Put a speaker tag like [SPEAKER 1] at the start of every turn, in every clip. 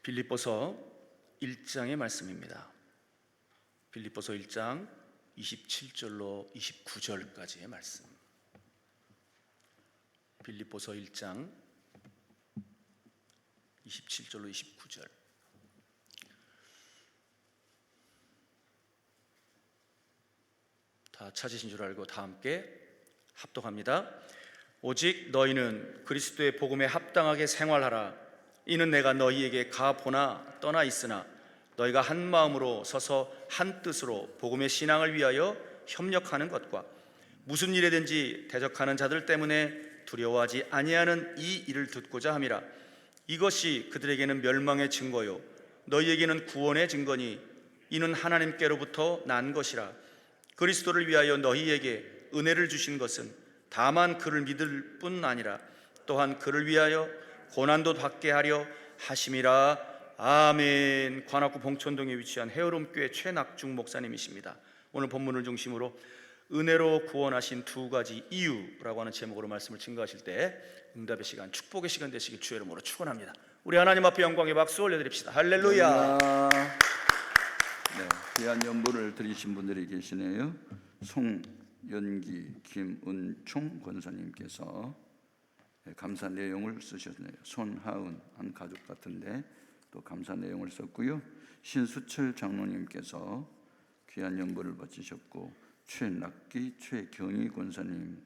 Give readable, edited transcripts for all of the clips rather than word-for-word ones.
[SPEAKER 1] 빌립보서 1장의 말씀입니다. 빌립보서 1장 27절로 29절까지의 말씀. 빌립보서 1장 27절로 29절. 다 찾으신 줄 알고 다 함께 합독합니다. 오직 너희는 그리스도의 복음에 합당하게 생활하라. 이는 내가 너희에게 가보나 떠나 있으나 너희가 한 마음으로 서서 한 뜻으로 복음의 신앙을 위하여 협력하는 것과 무슨 일에든지 대적하는 자들 때문에 두려워하지 아니하는 이 일을 듣고자 함이라. 이것이 그들에게는 멸망의 증거요 너희에게는 구원의 증거니 이는 하나님께로부터 난 것이라. 그리스도를 위하여 너희에게 은혜를 주신 것은 다만 그를 믿을 뿐 아니라 또한 그를 위하여 고난도 받게 하려 하심이라. 아멘. 관악구 봉천동에 위치한 헤어롬교회 최낙중 목사님이십니다. 오늘 본문을 중심으로 은혜로 구원하신 두 가지 이유라고 하는 제목으로 말씀을 증거하실 때 응답의 시간, 축복의 시간 되시길 주의 이름으로 축원합니다. 우리 하나님 앞에 영광의 박수 올려드립시다. 할렐루야.
[SPEAKER 2] 네, 귀한 연보를 드리신 분들이 계시네요. 송연기, 김은총 권사님께서 감사 내용을 쓰셨네요. 손하은 한 가족 같은데 또 감사 내용을 썼고요. 신수철 장로님께서 귀한 연보를 바치셨고, 최낙기, 최경희 권사님,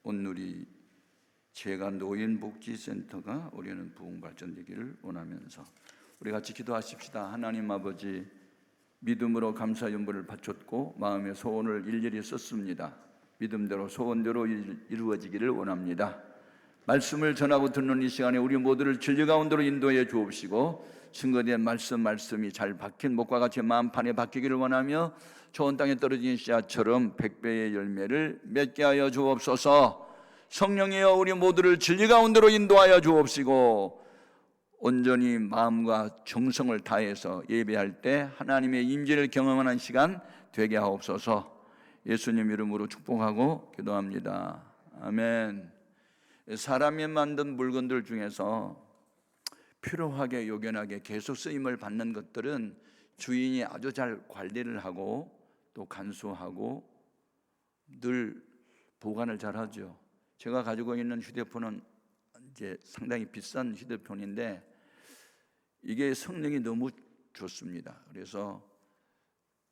[SPEAKER 2] 온누리 제가 노인복지센터가 올해는 부흥 발전되기를 원하면서 우리 같이 기도하십시다. 하나님 아버지, 믿음으로 감사 연보를 바쳤고 마음의 소원을 일일이 썼습니다. 믿음대로 소원대로 이루어지기를 원합니다. 말씀을 전하고 듣는 이 시간에 우리 모두를 진리 가운데로 인도해 주옵시고 증거된 말씀이 잘 박힌 목과 같이 마음판에 박히기를 원하며 좋은 땅에 떨어진 씨앗처럼 100배의 열매를 맺게 하여 주옵소서. 성령이여 우리 모두를 진리 가운데로 인도하여 주옵시고 온전히 마음과 정성을 다해서 예배할 때 하나님의 임재를 경험하는 시간 되게 하옵소서. 예수님 이름으로 축복하고 기도합니다. 아멘. 사람이 만든 물건들 중에서 필요하게 요긴하게 계속 쓰임을 받는 것들은 주인이 아주 잘 관리를 하고 또 간수하고 늘 보관을 잘 하죠. 제가 가지고 있는 휴대폰은 이제 상당히 비싼 휴대폰인데 이게 성능이 너무 좋습니다. 그래서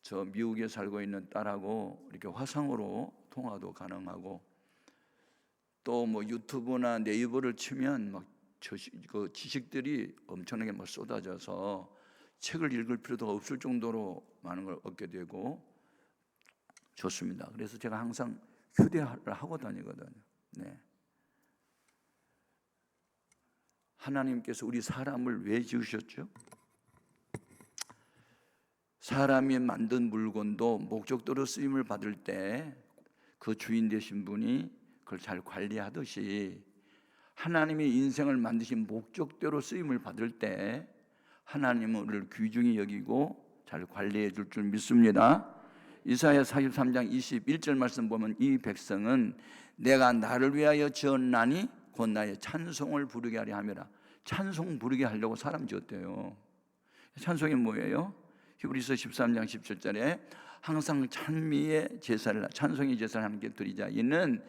[SPEAKER 2] 저 미국에 살고 있는 딸하고 이렇게 화상으로 통화도 가능하고 또 뭐 유튜브나 네이버를 치면 막 그 지식들이 엄청나게 막 쏟아져서 책을 읽을 필요도 없을 정도로 많은 걸 얻게 되고 좋습니다. 그래서 제가 항상 휴대를 하고 다니거든요. 네. 하나님께서 우리 사람을 왜 지으셨죠? 사람이 만든 물건도 목적대로 쓰임을 받을 때 그 주인 되신 분이 그걸 잘 관리하듯이 하나님의 인생을 만드신 목적대로 쓰임을 받을 때 하나님은 우리를 귀중히 여기고 잘 관리해 줄 줄 믿습니다. 이사야 43장 21절 말씀 보면 이 백성은 내가 나를 위하여 지었나니 곧 나의 찬송을 부르게 하려 함이라. 찬송 부르게 하려고 사람 지었대요. 찬송이 뭐예요? 히브리서 13장 17절에 항상 찬미의 제사를, 찬송의 제사를 하나님께 드리자. 이는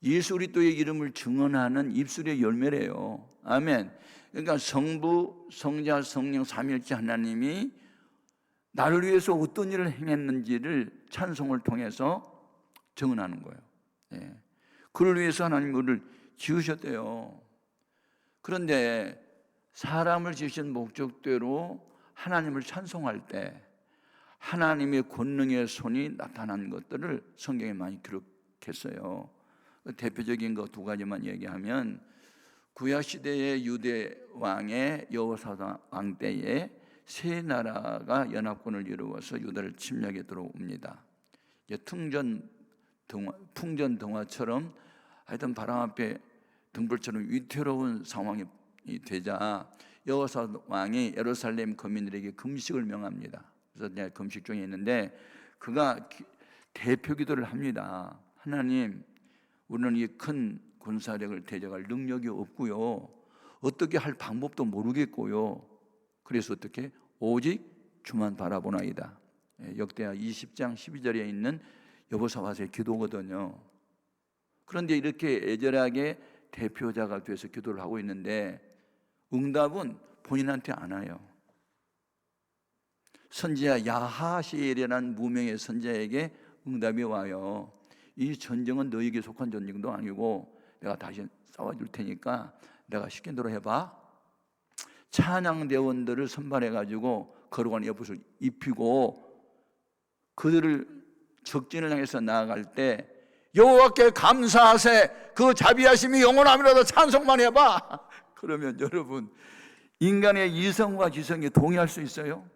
[SPEAKER 2] 예수 그리스도의 이름을 증언하는 입술의 열매래요. 아멘. 그러니까 성부, 성자, 성령 삼위일체 하나님이 나를 위해서 어떤 일을 행했는지를 찬송을 통해서 증언하는 거예요. 예. 그를 위해서 하나님이 우리를 지으셨대요. 그런데 사람을 지으신 목적대로 하나님을 찬송할 때 하나님의 권능의 손이 나타난 것들을 성경에 많이 기록했어요. 대표적인 거 두 가지만 얘기하면 구약시대의 유대 왕의 여호사밧 왕 때에 세 나라가 연합군을 이루어서 유다를 침략에 들어옵니다. 풍전등화처럼 하여튼 바람 앞에 등불처럼 위태로운 상황이 되자 여호사밧 왕이 예루살렘 거민들에게 금식을 명합니다. 그래서 내가 금식 중에 있는데 그가 대표 기도를 합니다. 하나님, 우리는 이 큰 군사력을 대적할 능력이 없고요, 어떻게 할 방법도 모르겠고요. 그래서 어떻게? 오직 주만 바라보나이다. 역대하 20장 12절에 있는 여호사밧의 기도거든요. 그런데 이렇게 애절하게 대표자가 돼서 기도를 하고 있는데 응답은 본인한테 안 와요. 선지자 야하시엘이라는 무명의 선지자에게 응답이 와요. 이 전쟁은 너에게 속한 전쟁도 아니고 내가 다시 싸워줄 테니까 내가 시킨 대로 해봐. 찬양대원들을 선발해가지고 거룩한 에봇을 입히고 그들을 적진을 향해서 나아갈 때 여호와께 감사하세, 그 자비하심이 영원함이라도 찬송만 해봐. 그러면 여러분, 인간의 이성과 지성이 동의할 수 있어요?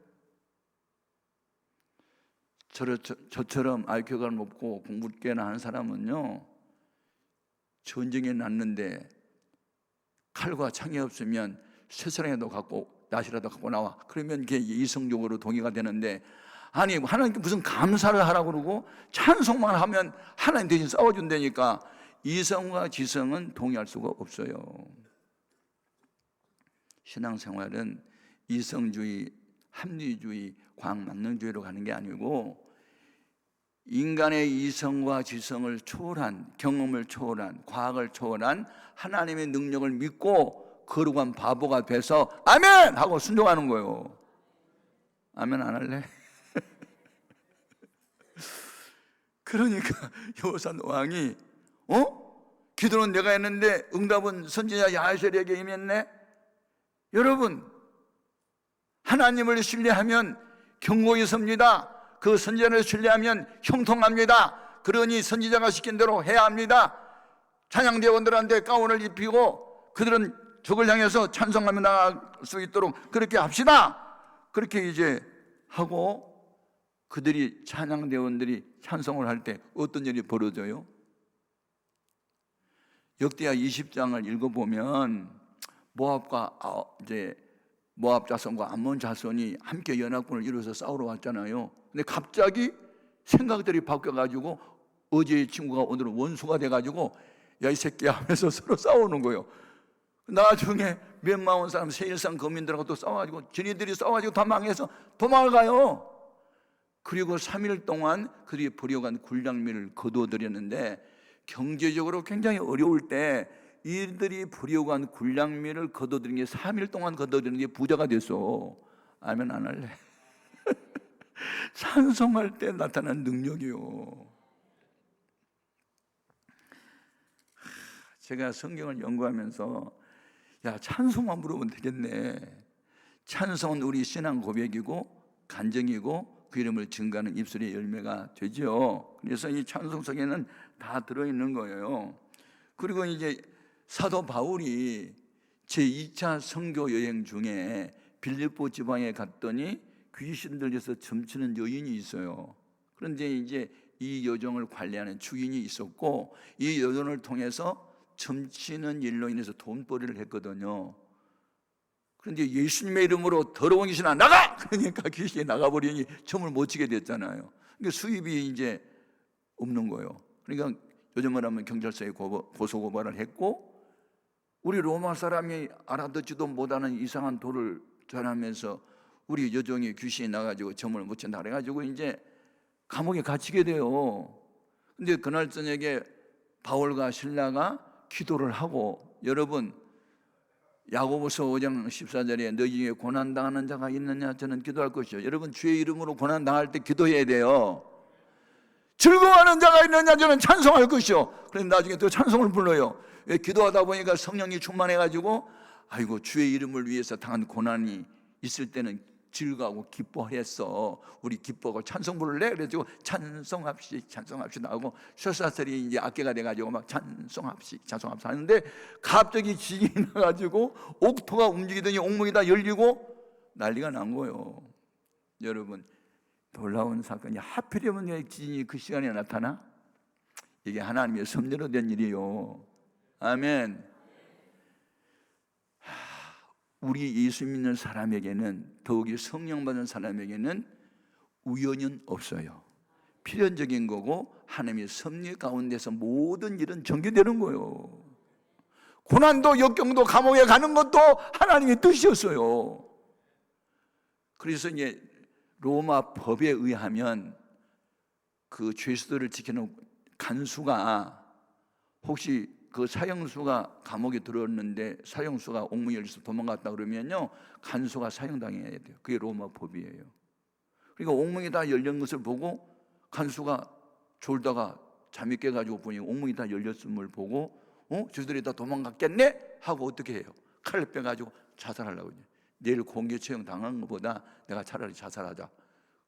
[SPEAKER 2] 저처럼 IQ가 높고 공부 꽤나 하는 사람은요, 전쟁에 났는데 칼과 창이 없으면 쇠사랑이라도 갖고 낫이라도 갖고 나와. 그러면 그게 이성적으로 동의가 되는데, 아니 하나님께 무슨 감사를 하라고 그러고 찬송만 하면 하나님 대신 싸워준다니까. 이성과 지성은 동의할 수가 없어요. 신앙생활은 이성주의, 합리주의, 과학만능주의로 가는 게 아니고 인간의 이성과 지성을 초월한, 경험을 초월한, 과학을 초월한 하나님의 능력을 믿고 거룩한 바보가 돼서 아멘! 하고 순종하는 거예요. 아멘 안 할래? 그러니까 여호사밧 왕이 기도는 내가 했는데 응답은 선지자 야하시엘에게 임했네. 여러분, 하나님을 신뢰하면 경고히 섭니다. 그 선지자를 신뢰하면 형통합니다. 그러니 선지자가 시킨 대로 해야 합니다. 찬양대원들한테 가운을 입히고 그들은 적을 향해서 찬송하며 나갈 수 있도록 그렇게 합시다. 그렇게 이제 하고 그들이 찬양대원들이 찬송을 할 때 어떤 일이 벌어져요? 역대하 20장을 읽어보면 모압과 이제 모압 자손과 암몬 자손이 함께 연합군을 이루어서 싸우러 왔잖아요. 근데 갑자기 생각들이 바뀌어가지고 어제의 친구가 오늘은 원수가 돼가지고 야 이 새끼야 하면서 서로 싸우는 거예요. 나중에 몇만 사람 세일상 거민들하고 또 싸워가지고 지네들이 싸워가지고 다 망해서 도망을 가요. 그리고 3일 동안 그들이 버려간 군량미를 거두어들였는데 경제적으로 굉장히 어려울 때 이들이 버려간 군량미를 거두어들인 게 3일 동안 거두어들인 게 부자가 됐어. 아멘 안 할래? 찬송할 때 나타난 능력이요. 제가 성경을 연구하면서 야 찬송만 부르면 되겠네. 찬송은 우리 신앙 고백이고 간증이고 그 이름을 증거하는 입술의 열매가 되죠. 그래서 이 찬송 속에는 다 들어있는 거예요. 그리고 이제 사도 바울이 제2차 선교 여행 중에 빌립보 지방에 갔더니 귀신 들려서 점치는 여인이 있어요. 그런데 이제 이 여정을 관리하는 주인이 있었고 이 여정을 통해서 점치는 일로 인해서 돈벌이를 했거든요. 그런데 예수님의 이름으로 더러운 귀신아 나가! 그러니까 귀신이 나가버리니 점을 못 치게 됐잖아요. 그러니까 수입이 이제 없는 거예요. 그러니까 요즘을 하면 경찰서에 고소고발을 했고 우리 로마 사람이 알아듣지도 못하는 이상한 도를 전하면서 우리 여종이 귀신이 나가지고 점을 못 친다 그래가지고 이제 감옥에 갇히게 돼요. 근데 그날 저녁에 바울과 실라가 기도를 하고 여러분 야고보서 5장 14절에 너희 중에 고난당하는 자가 있느냐 저는 기도할 것이요. 여러분 주의 이름으로 고난당할 때 기도해야 돼요. 즐거워하는 자가 있느냐 저는 찬송할 것이요. 그런데 나중에 또 찬송을 불러요. 왜? 기도하다 보니까 성령이 충만해가지고 아이고 주의 이름을 위해서 당한 고난이 있을 때는 즐거워하고 기뻐했어. 우리 기뻐하고 찬송 부를래? 그래가지고 찬송합시다 하고 쇠사슬이 이제 악기가 돼가지고 막 찬송합시다 하는데 갑자기 지진이 나가지고 옥토가 움직이더니 옥문이 다 열리고 난리가 난 거예요. 여러분 놀라운 사건이 하필이면 지진이 그 시간에 나타나? 이게 하나님의 섭리로 된 일이요. 아멘. 우리 예수 믿는 사람에게는 더욱이 성령 받은 사람에게는 우연은 없어요. 필연적인 거고 하나님의 섭리 가운데서 모든 일은 전개되는 거예요. 고난도 역경도 감옥에 가는 것도 하나님의 뜻이었어요. 그래서 이제 로마 법에 의하면 그 죄수들을 지키는 간수가 혹시 그 사형수가 감옥에 들어왔는데 사형수가 옥문에 열려서 도망갔다 그러면요, 간수가 사형당해야 돼요. 그게 로마 법이에요. 그러니까 옥문이 다 열린 것을 보고 간수가 졸다가 잠이 깨가지고 보니 옥문이 다 열렸음을 보고 저들이 다 도망갔겠네 하고 어떻게 해요? 칼을 빼가지고 자살하려고 해요. 내일 공개 처형 당하는 것보다 내가 차라리 자살하자.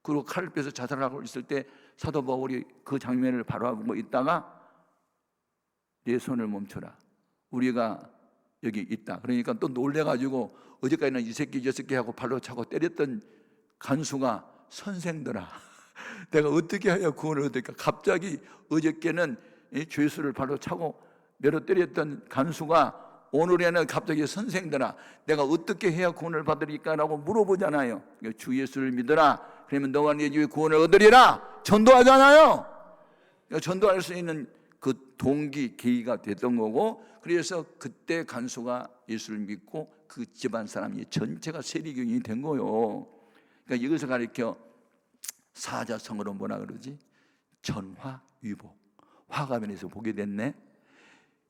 [SPEAKER 2] 그리고 칼을 빼서 자살하고 있을 때 사도 바울이 그 장면을 바라보고 있다가 내 손을 멈춰라, 우리가 여기 있다. 그러니까 또 놀래가지고 어제까지는 이 새끼 저 새끼 하고 발로 차고 때렸던 간수가 선생들아 내가 어떻게 해야 구원을 얻을까. 갑자기 어저께는 죄수를 발로 차고 매로 때렸던 간수가 오늘에는 갑자기 선생들아 내가 어떻게 해야 구원을 받으리까 라고 물어보잖아요. 주 예수를 믿어라, 그러면 너와 네 집이 구원을 얻으리라 전도하잖아요. 그러니까 전도할 수 있는 그 동기, 계기가 됐던 거고, 그래서 그때 간수가 예수를 믿고 그 집안 사람이 전체가 세리교인이 된 거예요. 그러니까 이것을 가리켜 사자성어로 뭐라 그러지? 전화위복. 화가면에서 보게 됐네.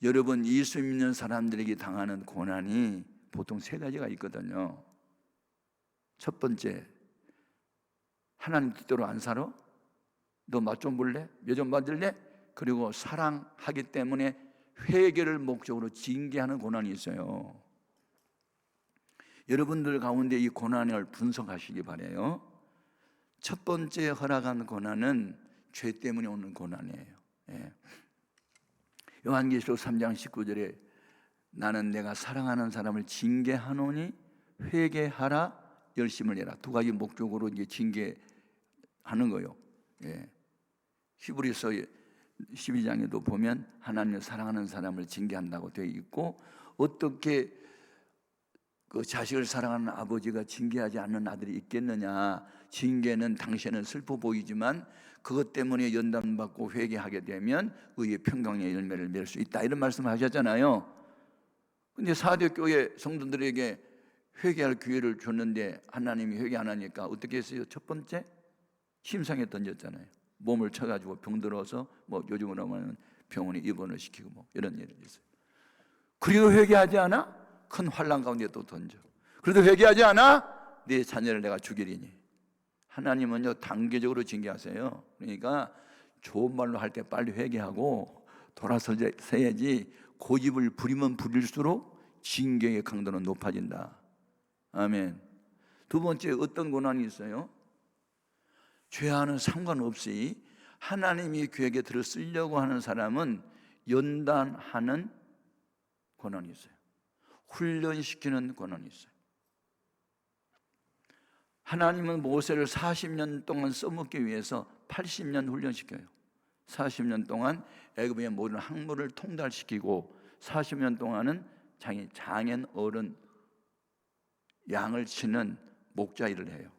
[SPEAKER 2] 여러분, 예수 믿는 사람들에게 당하는 고난이 보통 세 가지가 있거든요. 첫 번째, 하나님 뜻대로 안 살아? 너 맛 좀 볼래? 몇 점 받을래? 그리고 사랑하기 때문에 회개를 목적으로 징계하는 고난이 있어요. 여러분들 가운데 이 고난을 분석하시기 바라요. 첫 번째 허락한 고난은 죄 때문에 오는 고난이에요. 요한계시록 3장 19절에 나는 내가 사랑하는 사람을 징계하노니 회개하라, 열심을 내라. 두 가지 목적으로 이제 징계하는 거예요. 히브리서 12장에도 보면 하나님을 사랑하는 사람을 징계한다고 되어 있고, 어떻게 그 자식을 사랑하는 아버지가 징계하지 않는 아들이 있겠느냐. 징계는 당시에는 슬퍼 보이지만 그것 때문에 연단받고 회개하게 되면 의의 평강의 열매를 맺을 수 있다, 이런 말씀을 하셨잖아요. 근데 사대 교회 성도들에게 회개할 기회를 줬는데 하나님이 회개 안 하니까 어떻게 했어요? 첫 번째, 침상에 던졌잖아요. 몸을 쳐가지고 병들어서 뭐 요즘으로 하면 병원에 입원을 시키고 뭐 이런 일이 있어요. 그래도 회개하지 않아? 큰 환난 가운데 또 던져. 그래도 회개하지 않아? 네 자녀를 내가 죽이리니. 하나님은요 단계적으로 징계하세요. 그러니까 좋은 말로 할 때 빨리 회개하고 돌아서야지. 고집을 부리면 부릴수록 징계의 강도는 높아진다. 아멘. 두 번째, 어떤 고난이 있어요? 죄와는 상관없이 하나님이 그에게 들어 쓰려고 하는 사람은 연단하는 고난이 있어요. 훈련시키는 고난이 있어요. 하나님은 모세를 40년 동안 써먹기 위해서 80년 훈련시켜요. 40년 동안 애굽의 모든 학문을 통달시키고 40년 동안은 장인 어른 양을 치는 목자 일을 해요.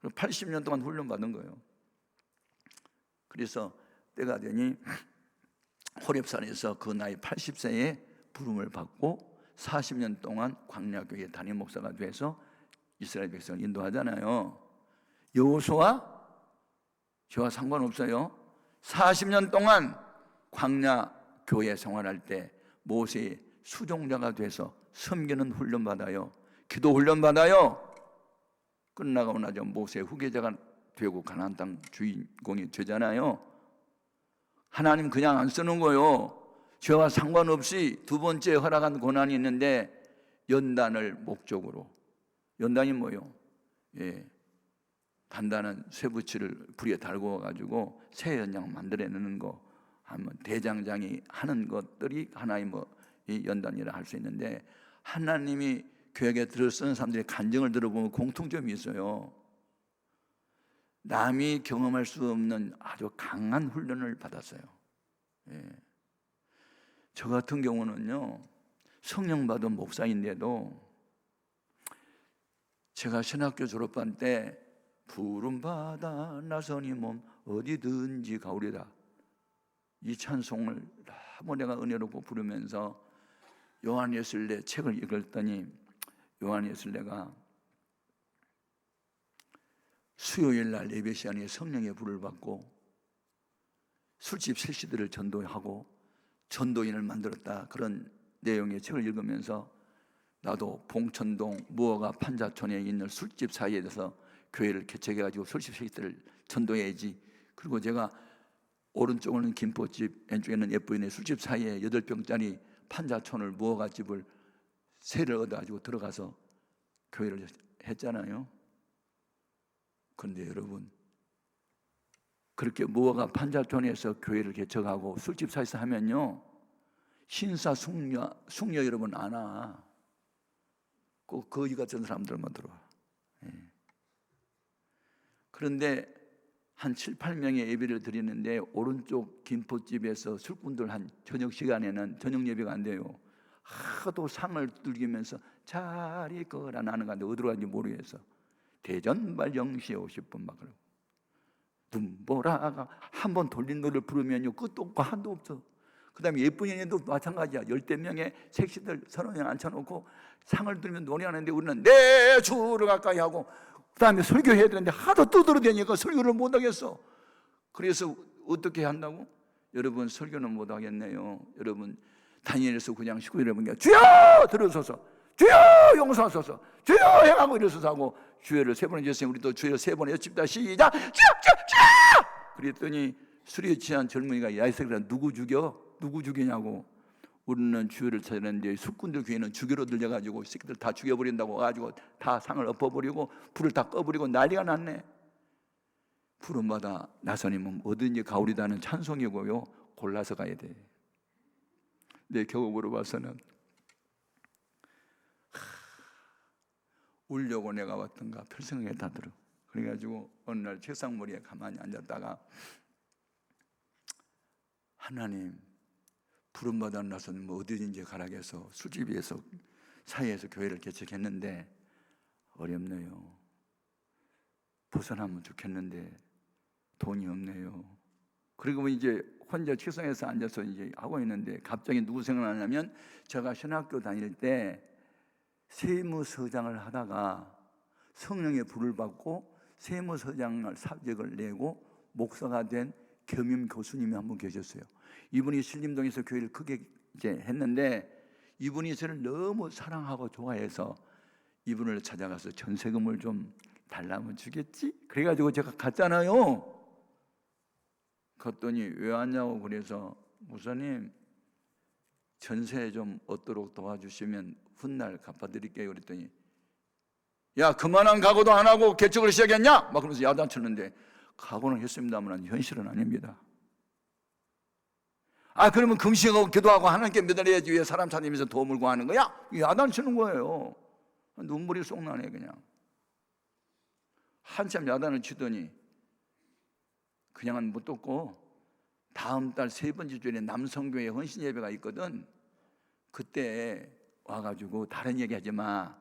[SPEAKER 2] 80년 동안 훈련받은 거예요. 그래서 때가 되니 호렙산에서 그 나이 80세에 부름을 받고 40년 동안 광야교회 담임 목사가 돼서 이스라엘 백성을 인도하잖아요. 여호수아 저와 상관없어요. 40년 동안 광야교회 생활할 때 모세의 수종자가 돼서 섬기는 훈련받아요. 기도 훈련받아요. 끝나고 나서 모세 후계자가 되고 가나안 땅 주인공이 되잖아요. 하나님 그냥 안 쓰는 거예요. 죄와 상관없이 두 번째 허락한 고난이 있는데 연단을 목적으로. 연단이 뭐예요? 단단한 쇠붙이를 불에 달고 가지고 새 연장 만들어내는 거, 하면 대장장이 하는 것들이 하나의 이 연단이라 할 수 있는데, 하나님이 교회에 들어쓰는 사람들의 간증을 들어보면 공통점이 있어요. 남이 경험할 수 없는 아주 강한 훈련을 받았어요. 저 같은 경우는요, 성령 받은 목사인데도 제가 신학교 졸업한 때 푸른 바다 나선이 몸 어디든지 가오리다, 이 찬송을 너무 내가 은혜롭고 부르면서 요한 예술례 책을 읽었더니 요한 예술례가 수요일 날 예배 시간에 성령의 불을 받고 술집 실시들을 전도하고 전도인을 만들었다, 그런 내용의 책을 읽으면서 나도 봉천동 무허가 판자촌에 있는 술집 사이에서 교회를 개척해가지고 술집 실시들을 전도해야지. 그리고 제가 오른쪽에는 김포집, 왼쪽에는 예쁘인의 술집 사이에 8평짜리 판자촌을 무허가 집을 세를 얻어가지고 들어가서 교회를 했잖아요. 그런데 여러분, 그렇게 무허가 판자촌에서 교회를 개척하고 술집 사이에서 하면요, 신사 숙녀 여러분 안 와. 꼭 거지 같은 사람들만 들어와. 그런데 한 7, 8명의 예배를 드리는데 오른쪽 김포집에서 술꾼들 한 저녁 시간에는 저녁 예배가 안 돼요. 하도 상을 두들기면서 자리 거라 나는 가는데 어디로 가는지 모르겠어. 대전발 0시에 50분 막 그러고 눈보라가 한 번 돌린 노래를 부르면요 끝도 없고 한도 없어. 그 다음에 예쁜 연예도 마찬가지야. 10대 명의 색시들 서너 명 앉혀놓고 상을 들으면 노래하는데 우리는 내 주를 가까이 하고 그 다음에 설교해야 되는데 하도 떠들어대니까 설교를 못하겠어. 그래서 어떻게 한다고? 여러분 설교는 못하겠네요. 여러분 다니엘서 9장 19절에 보니까 주여 들어서서, 주여 용서하소서, 주여 행하고 일어서서 하고 주여를 3번 해주세요. 우리도 주여 3번 여쭙다. 시작. 주여 주여 주여. 그랬더니 술에 취한 젊은이가 야 이 새끼들아 누구 죽여? 누구 죽이냐고. 우리는 주여를 찾았는데 술꾼들 교회는 주교로 들려가지고 새끼들 다 죽여버린다고 와가지고 다 상을 엎어버리고 불을 다 꺼버리고 난리가 났네. 부름받아 나서님은 어딘지 가오리다는 찬송이고요, 골라서 가야 돼. 내 경험으로 봐서는 울려고 내가 왔던가 별 생각이 다 들어. 그래가지고 어느 날 책상머리에 가만히 앉았다가 하나님 부름받아 나서는 어디든지 가라해서 술집에서 사이에서 교회를 개척했는데 어렵네요. 벗어나면 좋겠는데 돈이 없네요. 그리고 이제 혼자 책상에서 앉아서 이제 하고 있는데 갑자기 누구 생각나냐면 제가 신학교 다닐 때 세무서장을 하다가 성령의 불을 받고 세무서장을 사직을 내고 목사가 된 겸임 교수님이 한 분 계셨어요. 이분이 신림동에서 교회를 크게 이제 했는데 이분이 저를 너무 사랑하고 좋아해서 이분을 찾아가서 전세금을 좀 달라면 주겠지? 그래가지고 제가 갔잖아요. 갔더니 왜 왔냐고 그래서 목사님 전세 좀 얻도록 도와주시면 훗날 갚아드릴게요. 그랬더니 야 그만한 각오도 안 하고 개척을 시작했냐? 막 그러면서 야단쳤는데 각오는 했습니다만 현실은 아닙니다. 아 그러면 금식하고 기도하고 하나님께 매달려야지 왜 사람 찾으면서 도움을 구하는 거야? 야단치는 거예요. 눈물이 쏙 나네. 그냥 한참 야단을 치더니 그냥은 못 듣고 다음 달 3번째 주에 남성교회 헌신 예배가 있거든. 그때 와가지고 다른 얘기하지 마.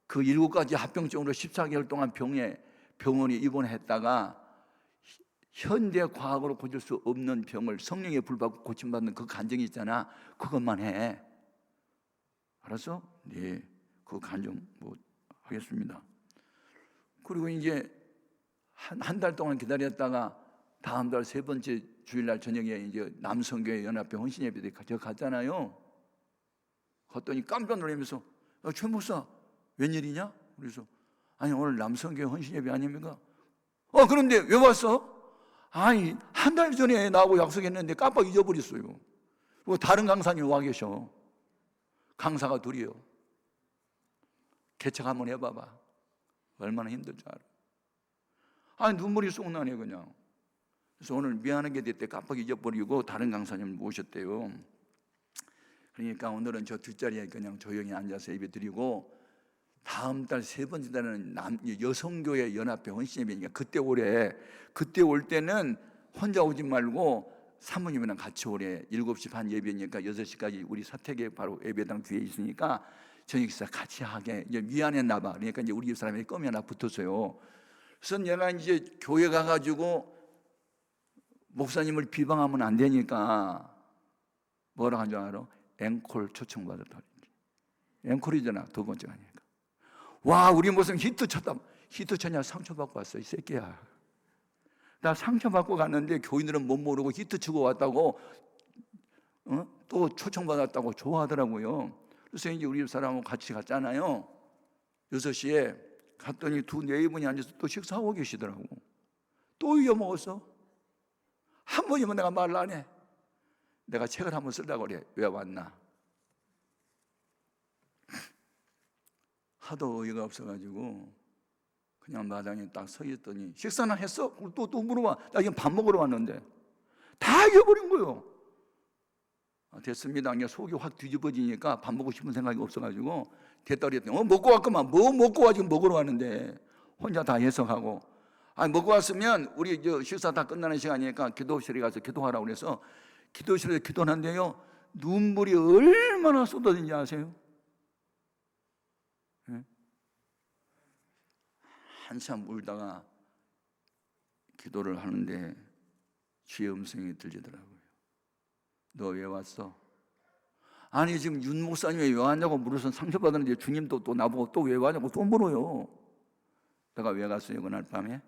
[SPEAKER 2] 그 7가지 합병증으로 14개월 동안 병원에 입원했다가 현대 과학으로 고칠 수 없는 병을 성령의 불 받고 고침받는 그 간증이 있잖아. 그것만 해. 알았어? 네, 그 간증 뭐 하겠습니다. 그리고 이제 한 달 동안 기다렸다가 다음 달 3번째 주일날 저녁에 이제 남성교회 연합회 헌신 예배에 갔잖아요. 갔더니 깜짝 놀라면서 최 목사 웬일이냐? 그래서 아니 오늘 남성교회 헌신 예배 아닙니까? 그런데 왜 왔어? 아니 한 달 전에 나하고 약속했는데 깜빡 잊어버렸어요. 그리고 다른 강사님 와 계셔. 강사가 둘이요. 개척 한번 해봐봐. 얼마나 힘들 줄 알아. 아니 눈물이 쏙 나네 그냥. 그래서 오늘 미안하게 됐대. 깜빡 잊어버리고 다른 강사님을 모셨대요. 그러니까 오늘은 저 뒷자리에 그냥 조용히 앉아서 예배 드리고 다음 달 3번째 달에는 여성교회 연합회 헌신 예배니까 그때 오래. 그때 올 때는 혼자 오지 말고 사모님이랑 같이 오래. 7시 반 예배니까 6시까지 우리 사택에 바로 예배당 뒤에 있으니까 저녁 식사 같이 하게. 이제 미안했나 봐. 그러니까 이제 우리 집 사람이 껌이 하나 붙었어요. 그래서 내가 이제 교회 가가지고 목사님을 비방하면 안 되니까 뭐라 한 줄 알아? 앵콜 초청받았다. 앵콜이잖아, 두 번째가 아니니까. 와, 우리 무슨 히트 쳤다. 히트 쳤냐? 상처받고 왔어, 이 새끼야. 나 상처받고 갔는데 교인들은 못 모르고 히트 치고 왔다고, 또 초청받았다고 좋아하더라고요. 그래서 이제 우리 사람하고 같이 갔잖아요. 6시에 갔더니 네 분이 앉아서 또 식사하고 계시더라고. 또 잊어먹었어. 한 번이면 내가 말을 안 해. 내가 책을 한번 쓰려고 그래. 왜 왔나? 하도 어이가 없어가지고 그냥 마당에 딱 서 있더니 식사나 했어? 또 물어봐. 나 지금 밥 먹으러 왔는데. 다 잊어버린 거예요. 됐습니다. 그냥 속이 확 뒤집어지니까 밥 먹고 싶은 생각이 없어가지고 됐다 그랬더니 먹고 왔구만. 뭐 먹고 와? 지금 먹으러 왔는데. 혼자 다 해석하고. 먹고 왔으면 우리 식사 다 끝나는 시간이니까 기도실에 가서 기도하라고 그래서 기도실에서 기도하는데요, 눈물이 얼마나 쏟아지는지 아세요? 네? 한참 울다가 기도를 하는데 주의 음성이 들리더라고요. 너 왜 왔어? 아니 지금 윤 목사님이 왜 왔냐고 물어서 상처받았는데 주님도 또 나보고 또 왜 왔냐고 또 물어요. 내가 왜 갔어요? 그날 밤에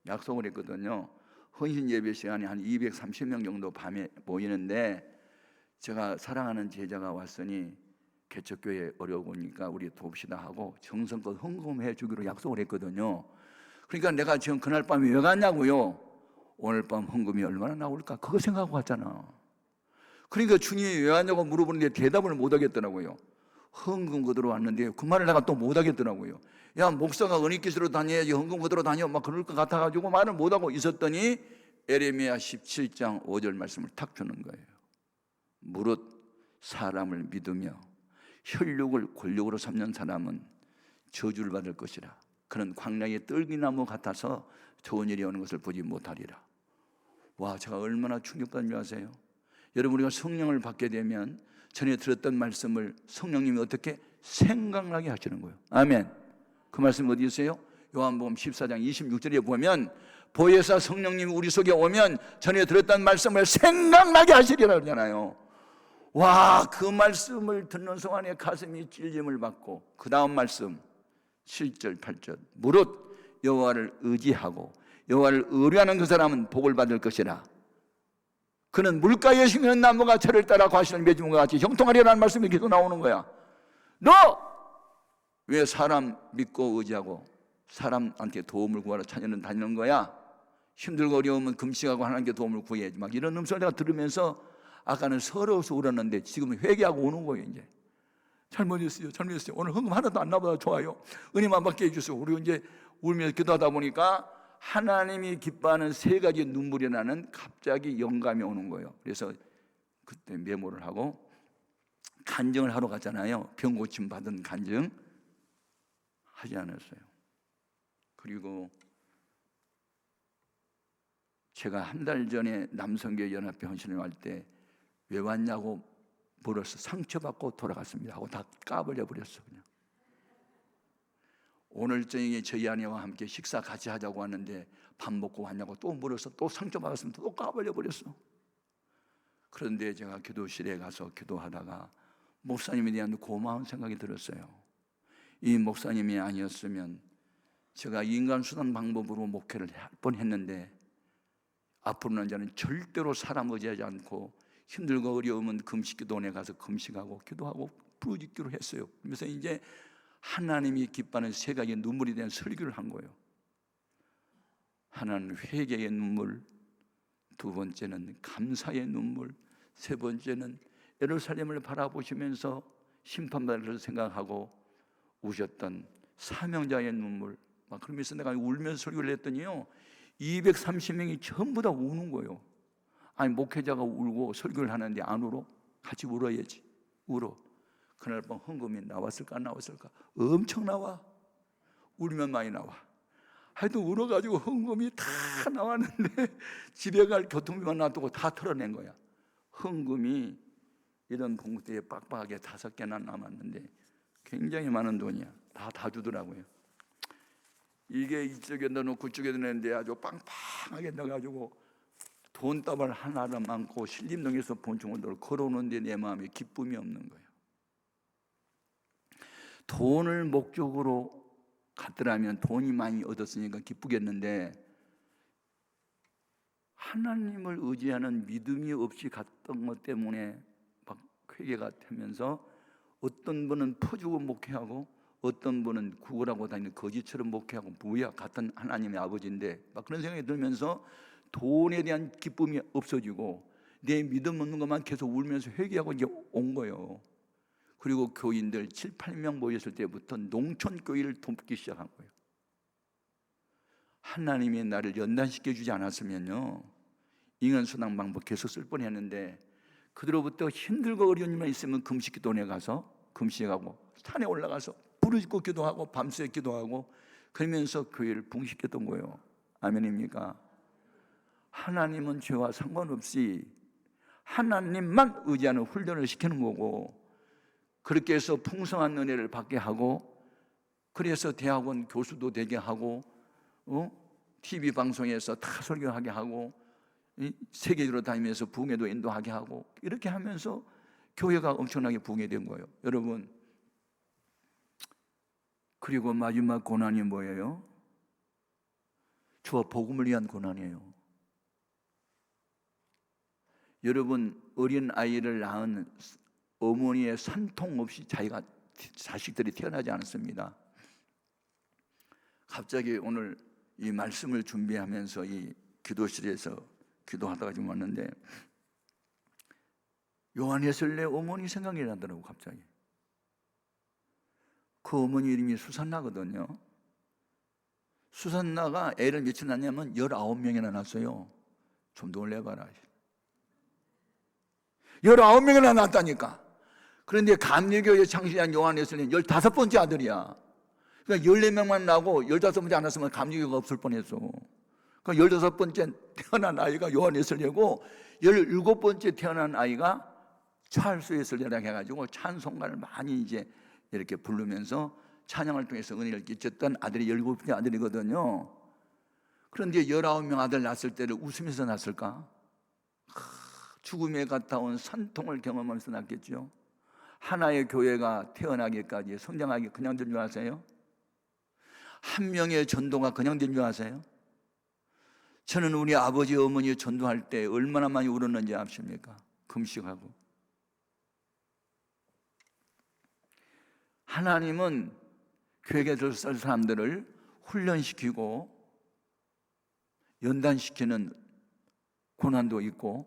[SPEAKER 2] 약속을 했거든요. 헌신 예배 시간에 한 230명 정도 밤에 모이는데 제가 사랑하는 제자가 왔으니 개척교회 어려우니까 우리 돕시다 하고 정성껏 헌금해 주기로 약속을 했거든요. 그러니까 내가 지금 그날 밤에 왜 갔냐고요? 오늘 밤 헌금이 얼마나 나올까? 그거 생각하고 갔잖아. 그러니까 주님이 왜 왔냐고 물어보는데 대답을 못 하겠더라고요. 헌금 거두러 왔는데 그 말을 내가 또 못 하겠더라고요. 야, 목사가 은익기수로 다녀야지 헌금 거두러 다녀 막 그럴 것 같아가지고 말을 못하고 있었더니 에레미야 17장 5절 말씀을 탁 주는 거예요. 무릇 사람을 믿으며 혈육을 권력으로 삼는 사람은 저주를 받을 것이라. 그는 광야의 떨기나무 같아서 좋은 일이 오는 것을 보지 못하리라. 와, 제가 얼마나 충격받은 줄 아세요? 여러분, 우리가 성령을 받게 되면 전에 들었던 말씀을 성령님이 어떻게 생각나게 하시는 거예요. 아멘. 그 말씀 어디 있어요? 요한복음 14장 26절에 보면 보혜사 성령님이 우리 속에 오면 전에 들었던 말씀을 생각나게 하시리라 그러잖아요. 와, 그 말씀을 듣는 동안에 가슴이 찔림을 받고 그 다음 말씀 7절 8절 무릇 여호와를 의지하고 여호와를 의뢰하는 그 사람은 복을 받을 것이라. 그는 물가에 심는 나무가 철을 따라 과실을 맺음과 같이 형통하리라는 말씀이 계속 나오는 거야. 너 왜 사람 믿고 의지하고 사람한테 도움을 구하러 다니는 거야? 힘들고 어려우면 금식하고 하나님께 도움을 구해야지. 막 이런 음성을 내가 들으면서 아까는 서러워서 울었는데 지금은 회개하고 오는 거예요. 이제 잘못했어요. 오늘 헌금 하나도 안 나보다 좋아요. 은혜만 받게 해주세요. 우리 이제 울면서 기도하다 보니까 하나님이 기뻐하는 세 가지 눈물이 나는 갑자기 영감이 오는 거예요. 그래서 그때 메모를 하고 간증을 하러 갔잖아요. 병 고침 받은 간증 하지 않았어요. 그리고 제가 한 달 전에 남성교회 연합회 헌신을 할 때 왜 왔냐고 물어서 상처받고 돌아갔습니다 하고 다 까버려 버렸어. 그냥 오늘 저녁에 저희 아내와 함께 식사 같이 하자고 하는데 밥 먹고 왔냐고 또 물어서 또 상처받았으면 또 까버려 버렸어. 그런데 제가 기도실에 가서 기도하다가 목사님에 대한 고마운 생각이 들었어요. 이 목사님이 아니었으면 제가 인간 수단 방법으로 목회를 할 뻔했는데 앞으로는 저는 절대로 사람 의지하지 않고 힘들고 어려우면 금식기도원에 가서 금식하고 기도하고 부르짖기로 했어요. 그래서 이제 하나님이 기뻐하는 세 가지의 눈물에 대한 설교를 한 거예요. 하나는 회개의 눈물, 두 번째는 감사의 눈물, 세 번째는 예루살렘을 바라보시면서 심판받을 것을 생각하고 우셨던 사명자의 눈물. 막 그러면서 내가 울면서 설교를 했더니요 230명이 전부 다 우는 거예요. 아니 목회자가 울고 설교를 하는데 안 울어? 같이 울어야지. 울어. 그날 밤 헌금이 나왔을까 안 나왔을까? 엄청 나와. 울면 많이 나와. 하여튼 울어가지고 헌금이 다 나왔는데 집에 갈 교통비만 놔두고 다 털어낸 거야. 헌금이 이런 봉투에 빡빡하게 5개나 남았는데 굉장히 많은 돈이야. 다 주더라고요. 이게 이쪽에 넣어놓고 이쪽에 넣었는데 아주 빵빵하게 넣어가지고 돈다발 하나를 안고 신림동에서 본청원도를 걸어오는데 내 마음에 기쁨이 없는 거예요. 돈을 목적으로 갔더라면 돈이 많이 얻었으니까 기쁘겠는데 하나님을 의지하는 믿음이 없이 갔던 것 때문에 막 회개가 되면서 어떤 분은 퍼주고 목회하고 어떤 분은 구걸하고 다니는 거지처럼 목회하고 뭐야 같은 하나님의 아버지인데 막 그런 생각이 들면서 돈에 대한 기쁨이 없어지고 내 믿음 없는 것만 계속 울면서 회개하고 이제 온 거예요. 그리고 교인들 7, 8명 모였을 때부터 농촌교회를 돕기 시작한 거예요. 하나님이 나를 연단시켜 주지 않았으면요 ing연수당 방법 계속 쓸 뻔했는데 그들로부터 힘들고 어려운 일만 있으면 금식기도원에 가서 금식하고 산에 올라가서 부르짖고 기도하고 밤새 기도하고 그러면서 교회를 붕식했던 거예요. 아멘입니까? 하나님은 죄와 상관없이 하나님만 의지하는 훈련을 시키는 거고 그렇게 해서 풍성한 은혜를 받게 하고 그래서 대학원 교수도 되게 하고 TV 방송에서 다 설교하게 하고 세계적으로 다니면서 부흥회도 인도하게 하고 이렇게 하면서 교회가 엄청나게 부흥회된 거예요. 여러분, 그리고 마지막 고난이 뭐예요? 주와 복음을 위한 고난이에요. 여러분, 어린 아이를 낳은 어머니의 산통 없이 자식들이 태어나지 않습니다. 갑자기 오늘 이 말씀을 준비하면서 이 기도실에서 기도하다가 좀 왔는데 요한예슬레 어머니 생각이 나더라고. 갑자기 그 어머니 이름이 수산나거든요. 수산나가 애를 며칠 낳냐면 19명이나 낳았어요. 좀 놀래봐라. 19명이나 낳았다니까. 그런데 감리교의 창시한 요한예슬레는 15번째 아들이야. 그러니까 14명만 나고 15번째 안 났으면 감리교가 없을 뻔했어. 그러니까 15번째 태어난 아이가 요한예슬레고 17번째 태어난 아이가 찰스 예슬레라고 해가지고 찬송가를 많이 이제 이렇게 부르면서 찬양을 통해서 은혜를 끼쳤던 아들이 17번째 아들이거든요. 그런데 19명 아들 낳았을 때를 웃으면서 낳았을까? 죽음에 가까운 산통을 경험하면서 낳겠죠. 하나의 교회가 태어나기까지 성장하기 그냥 된 줄 아세요? 한 명의 전도가 그냥 된 줄 아세요? 저는 우리 아버지 어머니 전도할 때 얼마나 많이 울었는지 아십니까? 금식하고. 하나님은 교회에 들어설 사람들을 훈련시키고 연단시키는 고난도 있고,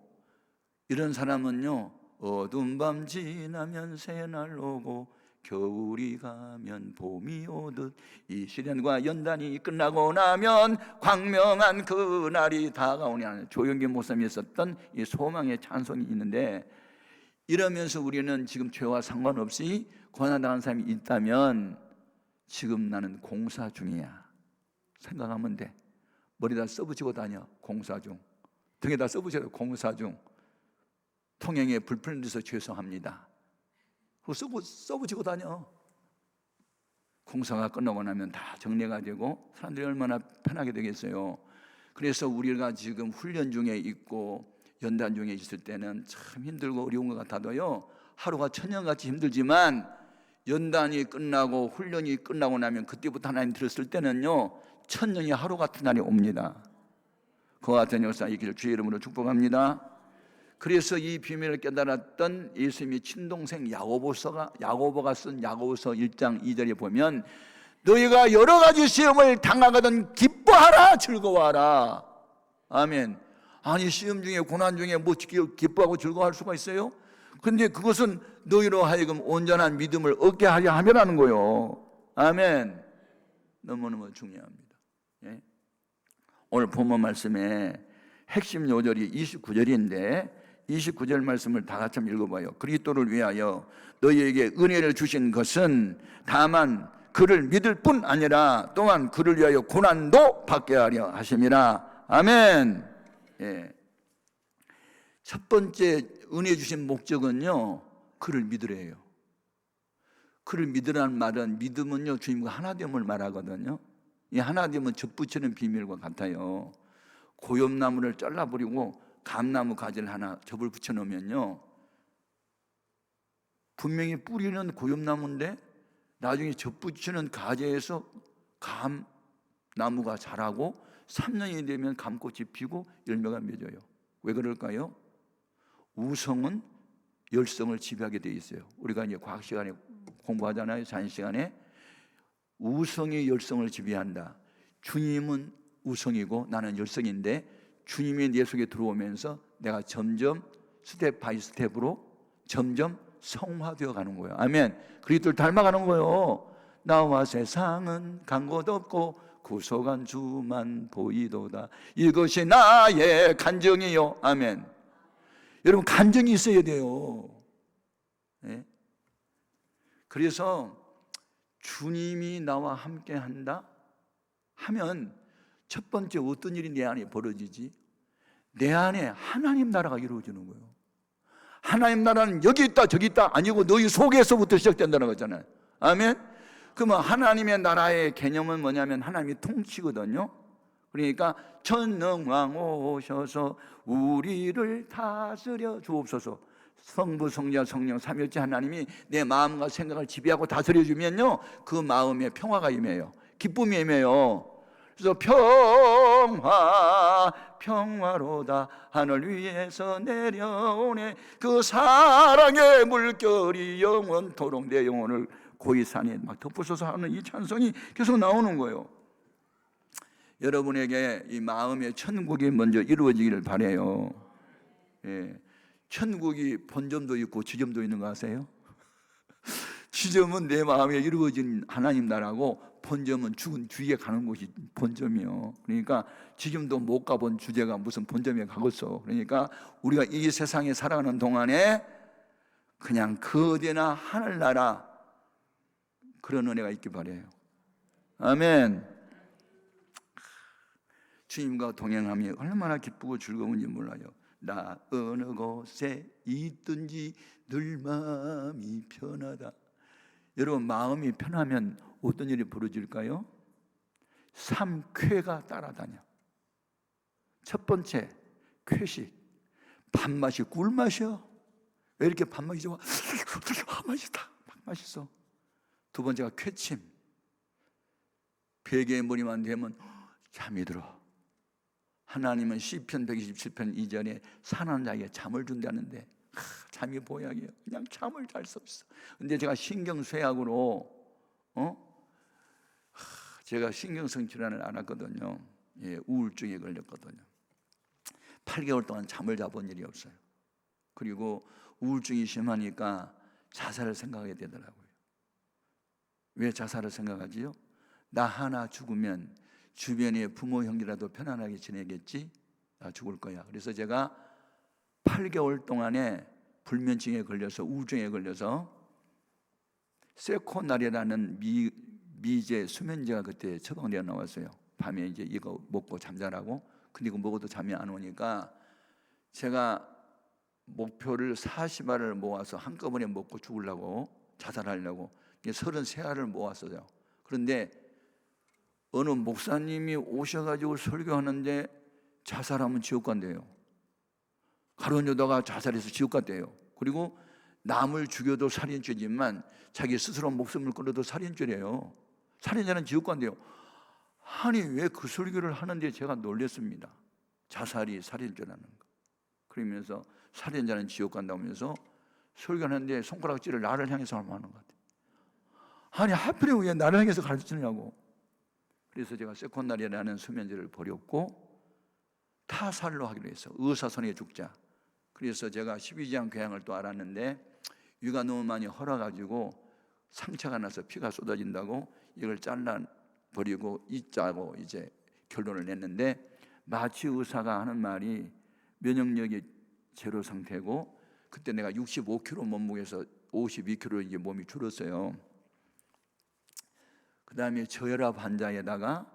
[SPEAKER 2] 이런 사람은요 어두운 밤 지나면 새날 오고 겨울이 가면 봄이 오듯 이 시련과 연단이 끝나고 나면 광명한 그날이 다가오니 하는 조영기 목사님이 썼던 이 소망의 찬송이 있는데, 이러면서 우리는 지금 죄와 상관없이 고난당한 사람이 있다면 지금 나는 공사 중이야 생각하면 돼. 머리다 써붙이고 다녀. 공사 중. 등에다 써붙여도 공사 중. 통행에 불편을 줘서 죄송합니다. 그거 써붙이고 다녀. 공사가 끝나고 나면 다 정리가 되고 사람들이 얼마나 편하게 되겠어요. 그래서 우리가 지금 훈련 중에 있고 연단 중에 있을 때는 참 힘들고 어려운 것 같아도요, 하루가 천년같이 힘들지만 연단이 끝나고 훈련이 끝나고 나면 그때부터 하나님 들었을 때는요 천년이 하루 같은 날이 옵니다. 그와 같은 역사 있기를 주의 이름으로 축복합니다. 그래서 이 비밀을 깨달았던 예수님의 친동생 야고보가 쓴 야고보서 1장 2절에 보면 너희가 여러 가지 시험을 당하거든 기뻐하라 즐거워하라. 아멘. 아니 시험 중에 고난 중에 뭐 기뻐하고 즐거워할 수가 있어요? 근데 그것은 너희로 하여금 온전한 믿음을 얻게 하려 함이라는 거예요. 아멘. 너무너무 중요합니다. 예? 오늘 본문 말씀의 핵심 요절이 29절인데 29절 말씀을 다 같이 한번 읽어봐요. 그리스도를 위하여 너희에게 은혜를 주신 것은 다만 그를 믿을 뿐 아니라 또한 그를 위하여 고난도 받게 하려 하심이라. 아멘. 예. 첫 번째 은혜 주신 목적은요 그를 믿으래요. 그를 믿으라는 말은, 믿음은요 주님과 하나됨을 말하거든요. 이 하나됨은 젖붙이는 비밀과 같아요. 고엽나무를 잘라버리고 감나무 가지를 하나 접을 붙여 놓으면요, 분명히 뿌리는 고엽나무인데 나중에 접붙이는 가지에서 감나무가 자라고 3년이 되면 감꽃이 피고 열매가 맺어요. 왜 그럴까요? 우성은 열성을 지배하게 돼 있어요. 우리가 이제 과학 시간에 공부하잖아요. 자연 시간에 우성이 열성을 지배한다. 주님은 우성이고 나는 열성인데 주님이 내 속에 들어오면서 내가 점점 스텝 바이 스텝으로 점점 성화되어 가는 거예요. 아멘. 그리스도를 닮아가는 거예요. 나와 세상은 간 곳 없고 구속한 주만 보이도다. 이것이 나의 간증이요. 아멘. 여러분, 간증이 있어야 돼요. 네? 그래서 주님이 나와 함께 한다 하면 첫 번째 어떤 일이 내 안에 벌어지지? 내 안에 하나님 나라가 이루어지는 거예요. 하나님 나라는 여기 있다 저기 있다 아니고 너희 속에서부터 시작된다는 거잖아요. 아멘. 그러면 하나님의 나라의 개념은 뭐냐면 하나님이 통치거든요. 그러니까 전능왕 오셔서 우리를 다스려 주옵소서. 성부 성자 성령 삼위일체 하나님이 내 마음과 생각을 지배하고 다스려 주면요, 그 마음에 평화가 임해요. 기쁨이 임해요. 그래서 평화로다 하늘 위에서 내려오네 그 사랑의 물결이 영원토록 내 영혼을 고이산에 막 덮으소서 하는 이 찬송이 계속 나오는 거예요. 여러분에게 이 마음의 천국이 먼저 이루어지기를 바라요. 예. 천국이 본점도 있고 지점도 있는 거 아세요? 지점은 내 마음에 이루어진 하나님 나라고 본점은 죽은 뒤에 가는 곳이 본점이요. 그러니까 지금도 못 가본 주제가 무슨 본점에 가겠어. 그러니까 우리가 이 세상에 살아가는 동안에 그냥 거대나 하늘나라 그런 은혜가 있길 바라요. 아멘. 주님과 동행함이 얼마나 기쁘고 즐거운지 몰라요. 나 어느 곳에 있든지 늘 마음이 편하다. 여러분, 마음이 편하면 어떤 일이 벌어질까요? 삼쾌가 따라다녀. 첫 번째, 쾌식. 밥맛이 꿀맛이야. 왜 이렇게 밥맛이 좋아? 맛있다. 맛있어. 두 번째가 쾌침. 베개에 머리만 대면 잠이 들어. 하나님은 시편 127편 2절에 사는 자에게 잠을 준다는데 잠이 보약이에요. 그냥 잠을 잘 수 없어. 근데 제가 신경쇠약으로 제가 신경성 질환을 앓았거든요. 예, 우울증에 걸렸거든요. 8개월 동안 잠을 자본 일이 없어요. 그리고 우울증이 심하니까 자살을 생각하게 되더라고요. 왜 자살을 생각하지요? 나 하나 죽으면 주변의 부모 형제라도 편안하게 지내겠지? 나 죽을 거야. 그래서 제가 8개월 동안에 불면증에 걸려서 우울증에 걸려서 세코날이라는 미제 수면제가 그때 처방되어 나왔어요. 밤에 이제 이거 먹고 잠자라고. 근데 이거 먹어도 잠이 안 오니까 제가 목표를 40알을 모아서 한꺼번에 먹고 죽으려고, 자살하려고 33알을 모았어요. 그런데 어느 목사님이 오셔가지고 설교하는데 자살하면 지옥 간대요. 가론유다가 자살해서 지옥 갔대요. 그리고 남을 죽여도 살인죄지만 자기 스스로 목숨을 끊어도 살인죄래요. 살인자는 지옥 간대요. 아니 왜 그 설교를 하는데 제가 놀랐습니다. 자살이 살인죄라는 거. 그러면서 살인자는 지옥 간다고 하면서 설교하는데 손가락질을 나를 향해서 하는 것 같아요. 아니 하필이면 왜 나를 향해서 가르치느냐고. 그래서 제가 세콘날이라는 수면제를 버렸고 타살로 하기로 했어. 의사선에 죽자. 그래서 제가 12지향 궤양을 또 알았는데 위가 너무 많이 헐어가지고 상처가 나서 피가 쏟아진다고 이걸 잘라버리고 잊자고 이제 결론을 냈는데, 마취 의사가 하는 말이 면역력이 제로 상태고, 그때 내가 65kg 몸무게에서 52kg 이제 몸이 줄었어요. 그 다음에 저혈압 환자에다가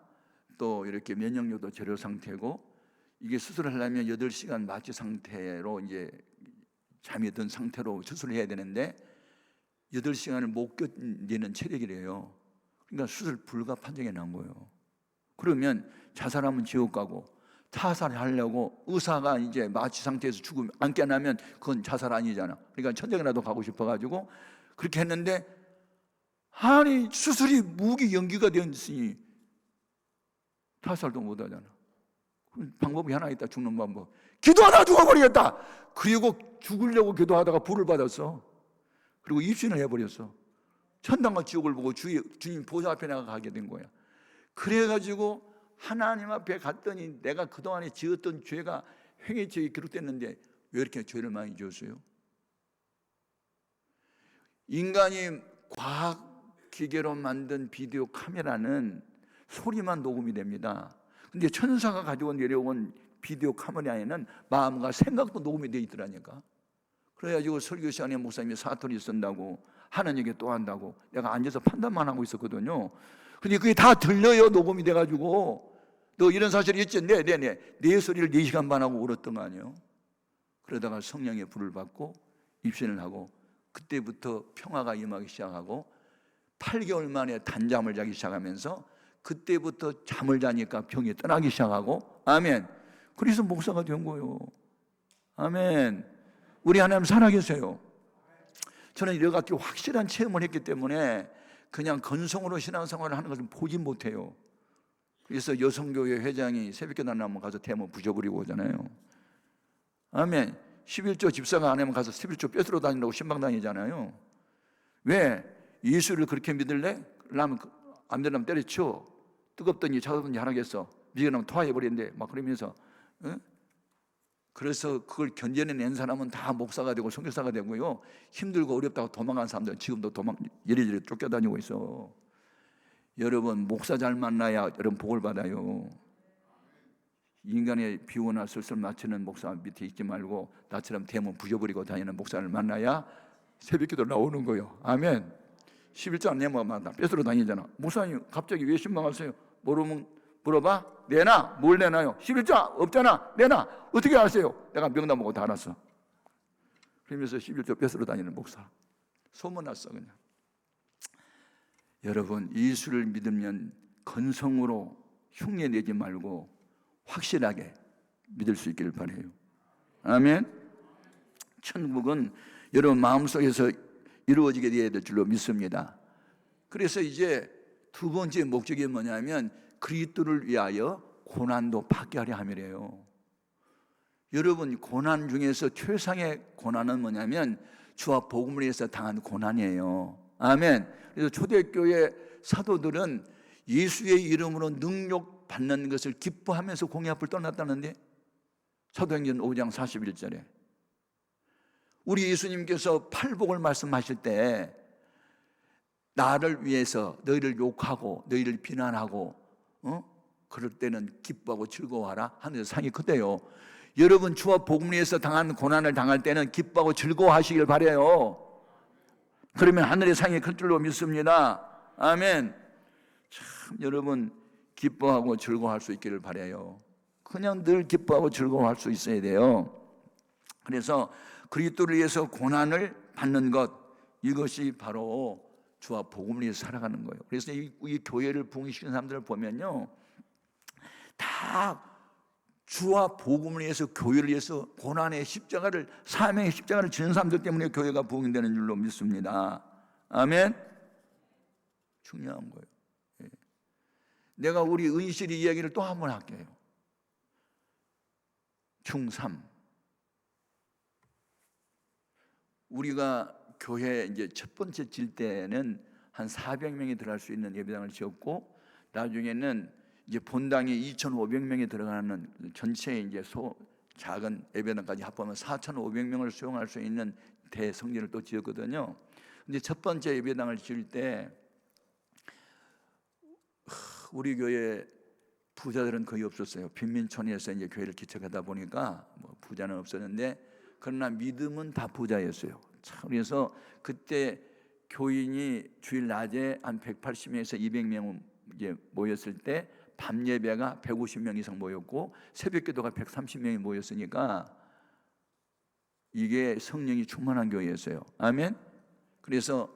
[SPEAKER 2] 또 이렇게 면역력도 제로 상태고, 이게 수술을 하려면 8시간 마취 상태로 이제 잠이 든 상태로 수술을 해야 되는데 8시간을 못 견디는 체력이래요. 그러니까 수술 불가 판정이 난 거예요. 그러면 자살하면 지옥 가고 자살하려고 의사가 이제 마취 상태에서 죽으면 안 깨나면 그건 자살 아니잖아. 그러니까 천장이라도 가고 싶어가지고 그렇게 했는데, 아니 수술이 무기 연기가 되었으니 자살도 못하잖아. 방법이 하나 있다. 죽는 방법. 기도하다 죽어버리겠다. 그리고 죽으려고 기도하다가 불을 받았어. 그리고 입신을 해버렸어. 천당과 지옥을 보고 주님 보좌 앞에 나가게 된 거야. 그래가지고 하나님 앞에 갔더니 내가 그동안에 지었던 죄가 회개죄에 기록됐는데 왜 이렇게 죄를 많이 지었어요? 인간이 과학 기계로 만든 비디오 카메라는 소리만 녹음이 됩니다. 근데 천사가 가지고 내려온 비디오 카메라에는 마음과 생각도 녹음이 되어 있더라니까. 그래가지고 설교 시간에 목사님이 사투리 쓴다고 하는 얘기 또 한다고 내가 앉아서 판단만 하고 있었거든요. 근데 그게 다 들려요. 녹음이 돼가지고. 너 이런 사실이 있지? 네네네. 내 소리를 4시간 반 하고 울었던 거 아니에요? 그러다가 성령의 불을 받고 입신을 하고 그때부터 평화가 임하기 시작하고 8개월 만에 단잠을 자기 시작하면서 그때부터 잠을 자니까 병이 떠나기 시작하고, 아멘. 그래서 목사가 된 거예요. 아멘. 우리 하나님 살아계세요. 저는 이렇게 확실한 체험을 했기 때문에 그냥 건성으로 신앙생활을 하는 것을 보지 못해요. 그래서 여성교회 회장이 새벽기도 안 하면 가서 대모 부셔버리고 오잖아요. 아멘. 11조 집사가 안 하면 가서 11조 뺏으러 다니라고 신방 다니잖아요. 왜? 예수를 그렇게 믿을래? 그러면 안 되려면 때려쳐. 뜨겁더니 차갑더니 하나겠어. 미련하면 토해버리는데 막 그러면서, 응? 그래서 그걸 견뎌낸 사람은 다 목사가 되고 선교사가 되고요. 힘들고 어렵다고 도망간 사람들은 지금도 이리저리 쫓겨다니고 있어. 여러분, 목사 잘 만나야 여러분 복을 받아요. 인간의 비호나 슬슬 맞추는 목사 밑에 있지 말고 나처럼 대문 부셔버리고 다니는 목사를 만나야 새벽기도 나오는 거예요. 아멘. 11조 안 내면 나 뺏으러 다니잖아. 목사님 갑자기 왜 신방하세요? 모르면 물어봐. 내놔. 뭘 내놔요? 11조 없잖아. 내놔. 어떻게 아세요? 내가 명단 보고 다 알았어. 그러면서 11조 뺏으러 다니는 목사. 소문났어 그냥. 여러분, 예수를 믿으면 건성으로 흉내내지 말고 확실하게 믿을 수 있기를 바라요. 아멘. 천국은 여러분 마음속에서 이루어지게 되어야 될 줄로 믿습니다. 그래서 이제 두 번째 목적이 뭐냐면 그리스도를 위하여 고난도 받게 하려 함이래요. 여러분, 고난 중에서 최상의 고난은 뭐냐면 주와 복음을 위해서 당한 고난이에요. 아멘. 그래서 초대교회 사도들은 예수의 이름으로 능력 받는 것을 기뻐하면서 공의 앞을 떠났다는데, 사도행전 5장 41절에 우리 예수님께서 팔복을 말씀하실 때 나를 위해서 너희를 욕하고 너희를 비난하고 그럴 때는 기뻐하고 즐거워하라 하는 상이 크대요. 여러분, 주와 복음을 위해서 당한 고난을 당할 때는 기뻐하고 즐거워하시길 바라요. 그러면 하늘의 상이 클 줄로 믿습니다. 아멘. 참 여러분, 기뻐하고 즐거워할 수 있기를 바라요. 그냥 늘 기뻐하고 즐거워할 수 있어야 돼요. 그래서 그리스도를 위해서 고난을 받는 것, 이것이 바로 주와 복음을 위해서 살아가는 거예요. 그래서 이 교회를 부흥시키는 사람들을 보면요, 다 주와 복음을 위해서, 교회를 위해서 고난의 십자가를, 사명의 십자가를 지는 사람들 때문에 교회가 부흥되는 줄로 믿습니다. 아멘. 중요한 거예요. 내가 우리 은실이 이야기를 또 한 번 할게요. 중3 우리가 교회 이제 첫 번째 질 때는 한 400명이 들어갈 수 있는 예배당을 지었고, 나중에는 이제 본당이 2,500명이 들어가는 전체 이제 작은 예배당까지 합하면 4,500명을 수용할 수 있는 대성전을 또 지었거든요. 근데 첫 번째 예배당을 지을 때 우리 교회 부자들은 거의 없었어요. 빈민촌에서 이제 교회를 기척하다 보니까 뭐 부자는 없었는데, 그러나 믿음은 다 부자였어요. 그래서 그때 교인이 주일 낮에 한 180명에서 200명 이제 모였을 때 밤 예배가 150명 이상 모였고 새벽 기도가 130명이 모였으니까 이게 성령이 충만한 교회였어요. 아멘. 그래서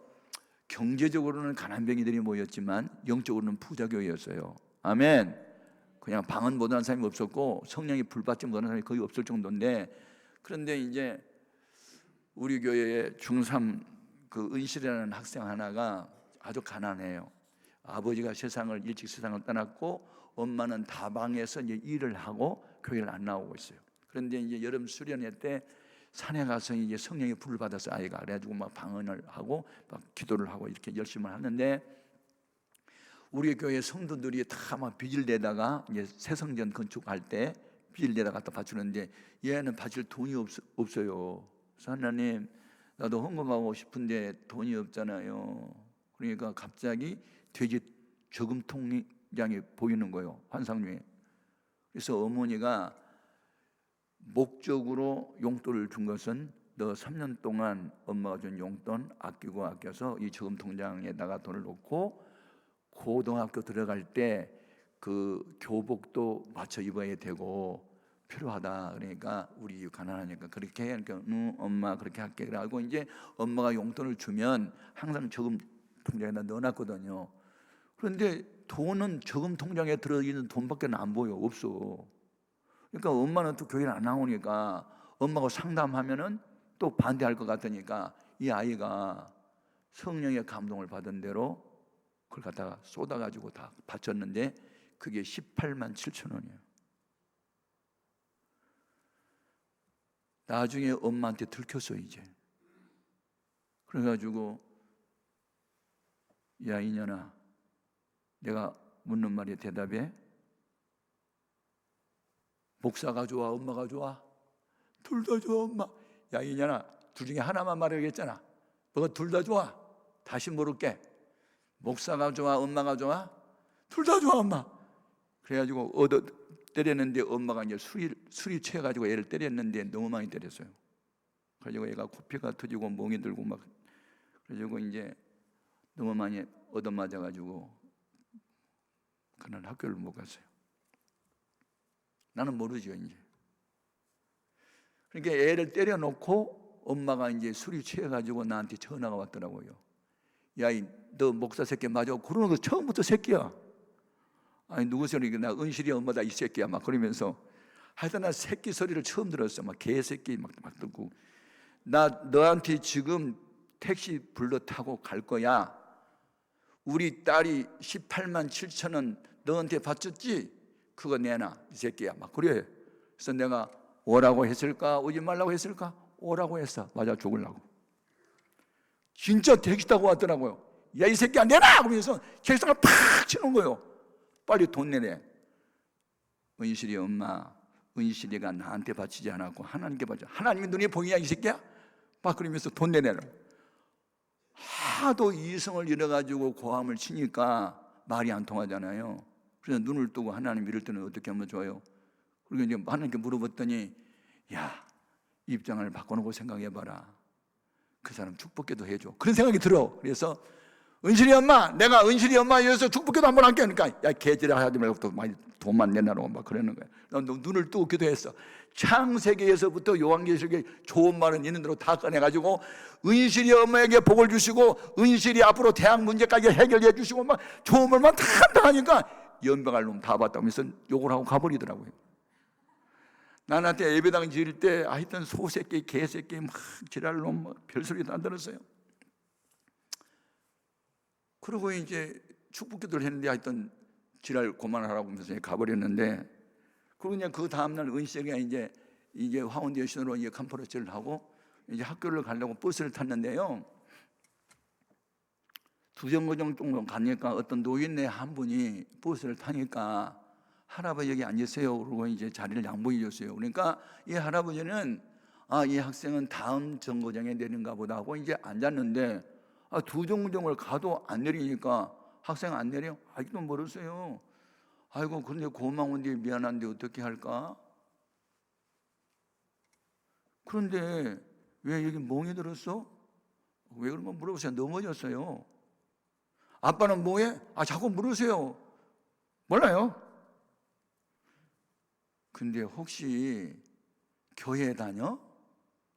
[SPEAKER 2] 경제적으로는 가난뱅이들이 모였지만 영적으로는 부자 교회였어요. 아멘. 그냥 방언 못하는 사람이 없었고 성령이 불받지 못하는 사람이 거의 없을 정도인데, 그런데 이제 우리 교회에 중3 그 은실이라는 학생 하나가 아주 가난해요. 아버지가 일찍 세상을 떠났고 엄마는 다방에서 이제 일을 하고 교회를 안 나오고 있어요. 그런데 이제 여름 수련회 때 산에 가서 이제 성령의 불을 받아서 아이가, 그래가지고 막 방언을 하고 막 기도를 하고 이렇게 열심히 하는데, 우리 교회 성도들이 다 막 빚을 내다가 이제 새성전 건축할 때 빚을 내다가 갖다 바치는데 얘는 바칠 돈이 없어요. 그래서 하나님, 나도 헌금하고 싶은데 돈이 없잖아요. 그러니까 갑자기 돼지 저금통장이 보이는 거예요, 환상 중에. 그래서 어머니가 목적으로 용돈을 준 것은 너 3년 동안 엄마가 준 용돈 아껴서 이 저금통장에다가 돈을 넣고 고등학교 들어갈 때 그 교복도 맞춰 입어야 되고 필요하다. 그러니까 우리 가난하니까 그렇게 해. 그러니까 엄마 그렇게 할게. 그래가지고 이제 엄마가 용돈을 주면 항상 저금통장에다 넣어놨거든요. 그런데 돈은 저금통장에 들어있는 돈밖에 안 보여. 없어. 그러니까 엄마는 또 교회를 안 나오니까 엄마가 상담하면은 또 반대할 것 같으니까 이 아이가 성령의 감동을 받은 대로 그걸 갖다가 쏟아가지고 다 바쳤는데 그게 18만 7천 원이에요. 나중에 엄마한테 들켰어 이제. 그래가지고 야 이년아, 내가 묻는 말에 대답해. 목사가 좋아 엄마가 좋아? 둘 다 좋아 엄마. 야 이년아, 둘 중에 하나만 말하겠잖아. 너가 둘 다 좋아? 다시 물을게. 목사가 좋아 엄마가 좋아? 둘 다 좋아 엄마. 그래가지고 때렸는데 엄마가 이제 술이 취해가지고 애를 때렸는데 너무 많이 때렸어요. 그래가지고 애가 코피가 터지고 멍이 들고 막, 그래가지고 이제 너무 많이 얻어맞아가지고 그날 학교를 못 갔어요. 나는 모르죠 이제. 그러니까 애를 때려놓고 엄마가 이제 술이 취해가지고 나한테 전화가 왔더라고요. 야, 너 목사 새끼 맞아? 그러는 거 처음부터 새끼야. 아니 누구세요? 나 은실이 엄마다 이 새끼야 막 그러면서. 하여튼 나 새끼 소리를 처음 들었어. 막 개새끼 막 듣고. 나 너한테 지금 택시 불러 타고 갈 거야. 우리 딸이 18만 7천 원 너한테 바쳤지? 그거 내놔 이 새끼야 막 그래. 그래서 내가 오라고 했을까 오지 말라고 했을까? 오라고 했어. 맞아 죽으려고. 진짜 택시 타고 왔더라고요. 야 이 새끼야 내놔! 그러면서 책상을 팍 치는 거예요. 빨리 돈 내래. 은실이 엄마, 은실이가 나한테 바치지 않았고 하나님께 바쳐. 하나님의 눈에 보이냐 이 새끼야? 막 그러면서 돈 내내라. 하도 이성을 잃어가지고 고함을 치니까 말이 안 통하잖아요. 그래서 눈을 뜨고 하나님 이럴 때는 어떻게 하면 좋아요? 그리고 이제 하나님께 물어봤더니 야 입장을 바꿔놓고 생각해봐라. 그 사람 축복기도 해줘. 그런 생각이 들어. 그래서 은실이 엄마, 내가 은실이 엄마여서 축복기도 한번 할게. 그러니까 야 개지라 하지 말고 또 많이 돈만 내놔라고 막 그러는 거야. 눈을 뜨고 기도했어. 창세기에서부터 요한계시록에 좋은 말은 있는 대로 다 꺼내가지고 은실이 엄마에게 복을 주시고 은실이 앞으로 대학 문제까지 해결해 주시고 막 좋은 말만 다 한다 하니까 연병할 놈 다 봤다면서 욕을 하고 가버리더라고요. 나한테 예배당 지을 때 하여튼 소새끼 개새끼 막 지랄 놈 별소리 다 들었어요. 그리고 이제 축복기도를 했는데 하여튼 지랄 그만하라고 하면서 가버렸는데, 그리고 그냥 그 다음날 은실이가 이제 화운데이션으로 이제 컨퍼런스를 하고 이제 학교를 가려고 버스를 탔는데요. 2정거장 정도 가니까 어떤 노인네 한 분이 버스를 타니까 할아버지 여기 앉으세요. 그러고 이제 자리를 양보해 줬어요. 그러니까 이 할아버지는 이 학생은 다음 정거장에 내린가 보다 하고 이제 앉았는데 2정거장을 가도 안 내리니까 학생 안 내려? 아직도 멀었어요. 아이고 그런데 고마운데 미안한데 어떻게 할까? 그런데 왜 여기 멍이 들었어? 왜 그런 거 물어보세요. 넘어졌어요. 아빠는 뭐해? 자꾸 물으세요. 몰라요. 근데 혹시 교회 다녀?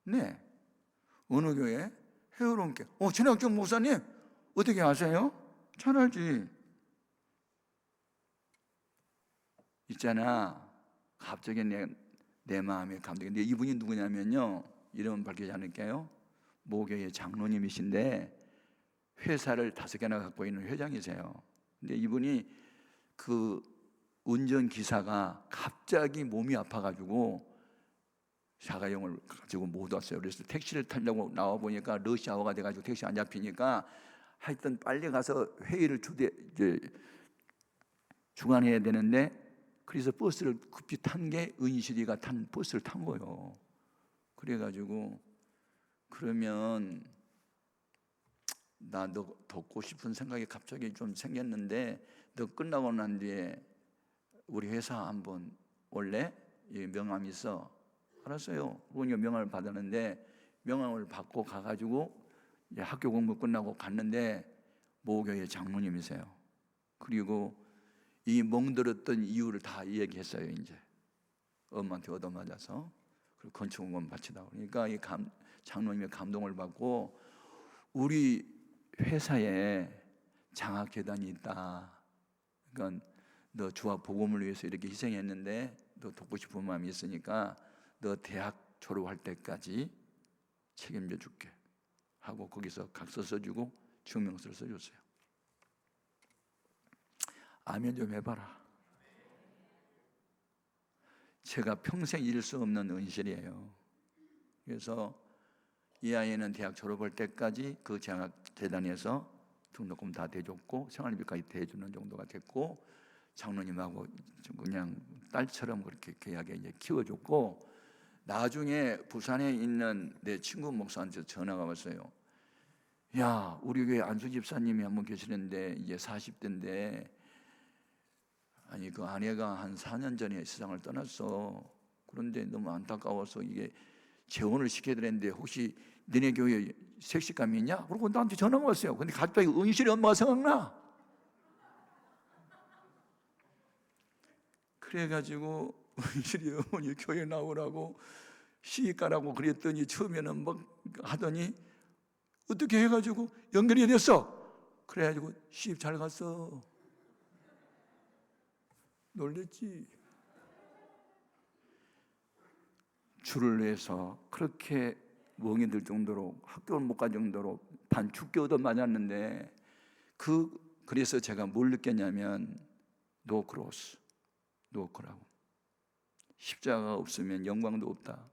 [SPEAKER 2] 네. 어느 교회? 해외론교. 전학종 목사님 어떻게 아세요? 잘 알지. 있잖아, 갑자기 내 마음에 감동이. 근데 이분이 누구냐면요, 이름은 밝히지 않을게요. 모교의 장로님이신데 회사를 5개나 갖고 있는 회장이세요. 근데 이분이 그 운전기사가 갑자기 몸이 아파가지고 자가용을 가지고 못 왔어요. 그래서 택시를 타려고 나와 보니까 러시아워가 돼가지고 택시 안 잡히니까 하여튼 빨리 가서 회의를 주관해야 되는데, 그래서 버스를 급히 탄 게 은실이가 탄 버스를 탄 거예요. 그래가지고 그러면 나 너 돕고 싶은 생각이 갑자기 좀 생겼는데 너 끝나고 난 뒤에 우리 회사 한번 올래? 명함이 있어. 알았어요. 그러니까 명함을 받았는데, 명함을 받고 가가지고 이제 학교 공부 끝나고 갔는데 모교의 장로님이세요. 그리고 이 멍들었던 이유를 다 얘기했어요. 이제 엄마한테 얻어맞아서 그리고 건축원금 바치다. 그러니까 이 장로님의 감동을 받고, 우리 회사에 장학재단이 있다. 그러니까 너 주와 복음을 위해서 이렇게 희생했는데 너 돕고 싶은 마음이 있으니까 너 대학 졸업할 때까지 책임져 줄게 하고 거기서 각서 써주고 증명서를 써줬어요. 아멘 좀 해봐라. 제가 평생 잃을 수 없는 은실이에요. 그래서 이 아이는 대학 졸업할 때까지 그 장학재단에서 등록금 다 대줬고 생활비까지 대주는 정도가 됐고, 장로님하고 그냥 딸처럼 그렇게 귀하게 이제 키워줬고, 나중에 부산에 있는 내 친구 목사한테 전화가 왔어요. 야, 우리 교회 안수 집사님이 한 분 계시는데 이제 40대인데 아니 그 아내가 한 4년 전에 세상을 떠났어. 그런데 너무 안타까워서 이게 재혼을 시켜야 되는데 혹시 너네 교회에 색시감이 있냐? 그러고 나한테 전화가 왔어요. 근데 갑자기 은실이 엄마가 생각나. 그래가지고 은실이 어머니 교회 나오라고 시집가라고 그랬더니 처음에는 막 하더니 어떻게 해가지고 연결이 됐어. 그래가지고 시집 잘 갔어. 놀랬지. 줄을 내서 그렇게 멍이 들 정도로 학교를 못 갈 정도로 반죽게 얻어맞았는데, 그래서 제가 뭘 느꼈냐면 노크로스, 노크라고. 십자가가 없으면 영광도 없다.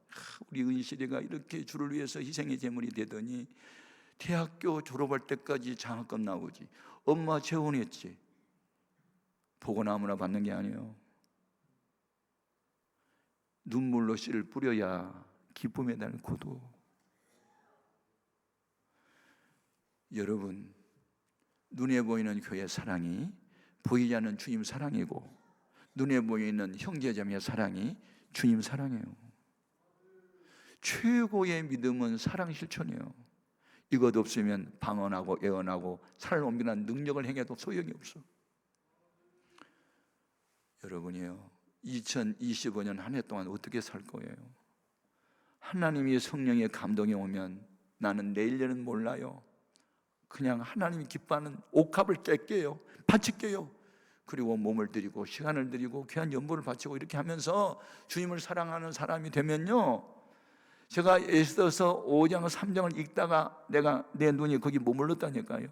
[SPEAKER 2] 우리 은실이가 이렇게 주를 위해서 희생의 제물이 되더니 대학교 졸업할 때까지 장학금 나오지. 엄마 재혼했지. 보고 나무나 받는 게 아니에요. 눈물로 씨를 뿌려야 기쁨에 대한 고도. 여러분, 눈에 보이는 교회 사랑이 보이지 않는 주님 사랑이고, 눈에 보이는 형제자매의 사랑이 주님 사랑이에요. 최고의 믿음은 사랑 실천이에요. 이것 없으면 방언하고 애언하고 산을 옮기는 능력을 행해도 소용이 없어. 여러분이요, 2025년 한 해 동안 어떻게 살 거예요? 하나님의 성령의 감동이 오면 나는 내일은 몰라요. 그냥 하나님이 기뻐하는 옥합을 깰게요. 바칠게요. 그리고 몸을 드리고 시간을 드리고 귀한 연보를 바치고 이렇게 하면서 주님을 사랑하는 사람이 되면요, 제가 에스더서 5장 3장을 읽다가 내 눈이 거기 머물렀다니까요.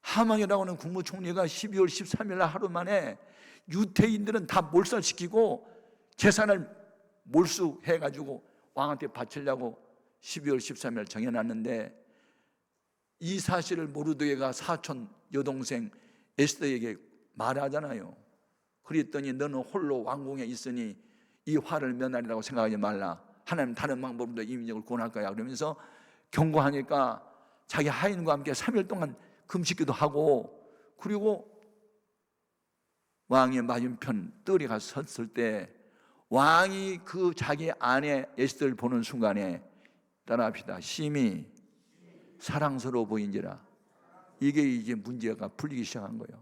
[SPEAKER 2] 하망이라고 하는 국무총리가 12월 13일 날 하루 만에 유태인들은 다 몰살시키고 재산을 몰수해가지고 왕한테 바치려고 12월 13일 정해놨는데, 이 사실을 모르드게가 사촌 여동생 에스더에게 말하잖아요. 그랬더니 너는 홀로 왕궁에 있으니 이 화를 면하리라고 생각하지 말라. 하나님 다른 방법으로 이 민족을 구원할 거야. 그러면서 경고하니까 자기 하인과 함께 3일 동안 금식기도 하고, 그리고 왕의 맞은편 뜰에 가서 섰을 때 왕이 그 자기 아내 에스더를 보는 순간에, 따라합시다, 심히 사랑스러워 보인지라. 이게 이제 문제가 풀리기 시작한 거예요.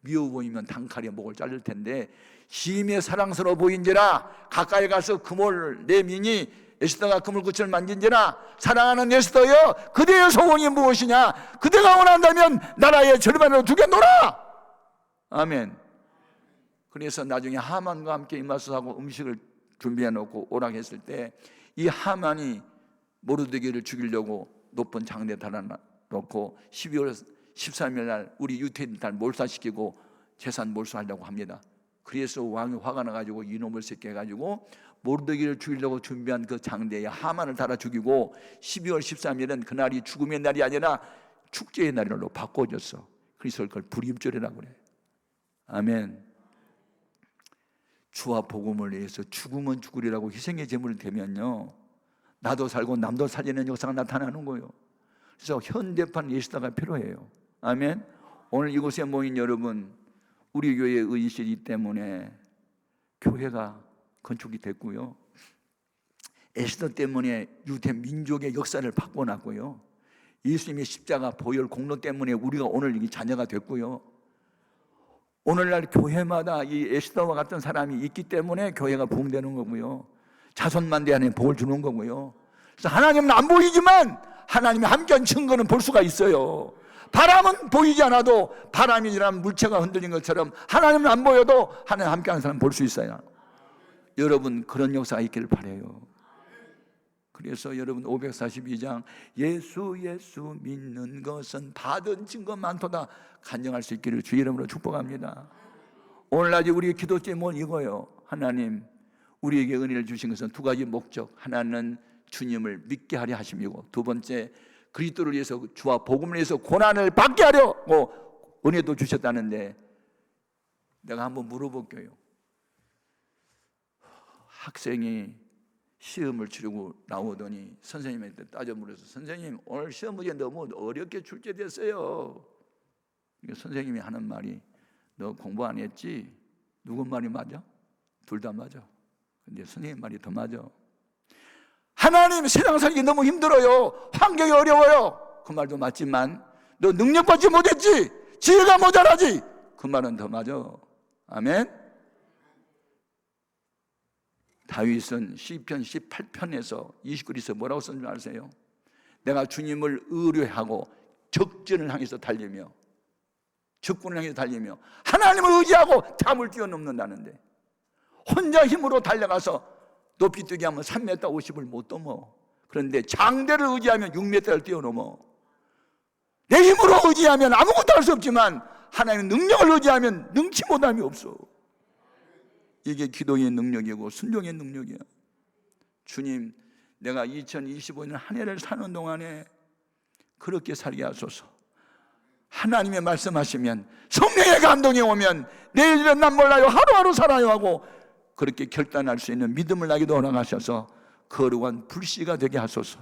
[SPEAKER 2] 미워 보이면 단칼에 목을 자를 텐데, 심히 사랑스러워 보인지라 가까이 가서 금을 내미니 에스더가 그물꽃을 만진지라. 사랑하는 에스더여, 그대의 소원이 무엇이냐? 그대가 원한다면 나라의 절반으로 두겠노라. 아멘. 그래서 나중에 하만과 함께 임마수하고 음식을 준비해 놓고 오락했을 때 이 하만이 모르드게를 죽이려고 높은 장대에 달아놓고 12월 13일 날 우리 유태인 달 몰살시키고 재산 몰수하려고 합니다. 그래서 왕이 화가 나가지고 이놈을 새끼 해가지고 모르드게를 죽이려고 준비한 그 장대에 하만을 달아 죽이고 12월 13일은 그날이 죽음의 날이 아니라 축제의 날로 바꿔줬어. 그래서 그걸 불임절이라고 그래. 아멘. 주와 복음을 위해서 죽으면 죽으리라고 희생의 제물을 대면요, 나도 살고 남도 살리는 역사가 나타나는 거예요. 그래서 현대판 예수다가 필요해요. 아멘. 오늘 이곳에 모인 여러분, 우리 교회의 의실이기 때문에 교회가 건축이 됐고요, 에스더 때문에 유대 민족의 역사를 바꿔놨고요, 예수님의 십자가 보혈 공로 때문에 우리가 오늘 이 자녀가 됐고요, 오늘날 교회마다 이 에스더와 같은 사람이 있기 때문에 교회가 부흥되는 거고요, 자손만대 하나님 복을 주는 거고요. 그래서 하나님은 안 보이지만 하나님이 함께한 증거는 볼 수가 있어요. 바람은 보이지 않아도 바람이란 물체가 흔들린 것처럼 하나님은 안 보여도 하나님 함께하는 사람 볼 수 있어요. 여러분, 그런 역사가 있기를 바라요. 그래서 여러분 542장 예수 믿는 것은 받은 증거 많도다 간증할 수 있기를 주의 이름으로 축복합니다. 오늘날 우리 기도 제목은 이거예요. 하나님, 우리에게 은혜를 주신 것은 두 가지 목적. 하나는 주님을 믿게 하려 하심이고, 두 번째 그리스도를 위해서, 주와 복음을 위해서 고난을 받게 하려고 은혜도 주셨다는데, 내가 한번 물어볼게요. 학생이 시험을 치르고 나오더니 선생님한테 따져 물어서, 선생님 오늘 시험 문제 너무 어렵게 출제됐어요. 선생님이 하는 말이, 너 공부 안 했지? 누구 말이 맞아? 둘 다 맞아. 근데 선생님 말이 더 맞아. 하나님, 세상 살기 너무 힘들어요, 환경이 어려워요. 그 말도 맞지만 너 능력받지 못했지, 지혜가 모자라지, 그 말은 더 맞아. 아멘. 다윗은 시편 18편에서 29절에서 뭐라고 쓴 줄 아세요? 내가 주님을 의뢰하고 적진을 향해서 달리며, 적군을 향해서 달리며 하나님을 의지하고 담을 뛰어넘는다는데, 혼자 힘으로 달려가서 높이 뛰기 하면 3m 50을 못 넘어. 그런데 장대를 의지하면 6m를 뛰어넘어. 내 힘으로 의지하면 아무것도 할 수 없지만 하나님의 능력을 의지하면 능치 못함이 없어. 이게 기도의 능력이고 순종의 능력이야. 주님, 내가 2025년 한 해를 사는 동안에 그렇게 살게 하소서. 하나님의 말씀하시면, 성령의 감동이 오면 내일 일은 난 몰라요, 하루하루 살아요 하고 그렇게 결단할 수 있는 믿음을 나에게도 허락하셔서 거룩한 불씨가 되게 하소서.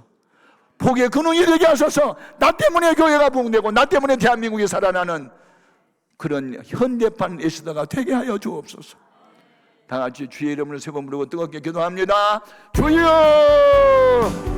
[SPEAKER 2] 복의 근원이 되게 하소서. 나 때문에 교회가 부흥되고 나 때문에 대한민국이 살아나는 그런 현대판 에스더가 되게 하여 주옵소서. 다 같이 주의 이름을 세 번 부르고 뜨겁게 기도합니다. 주여!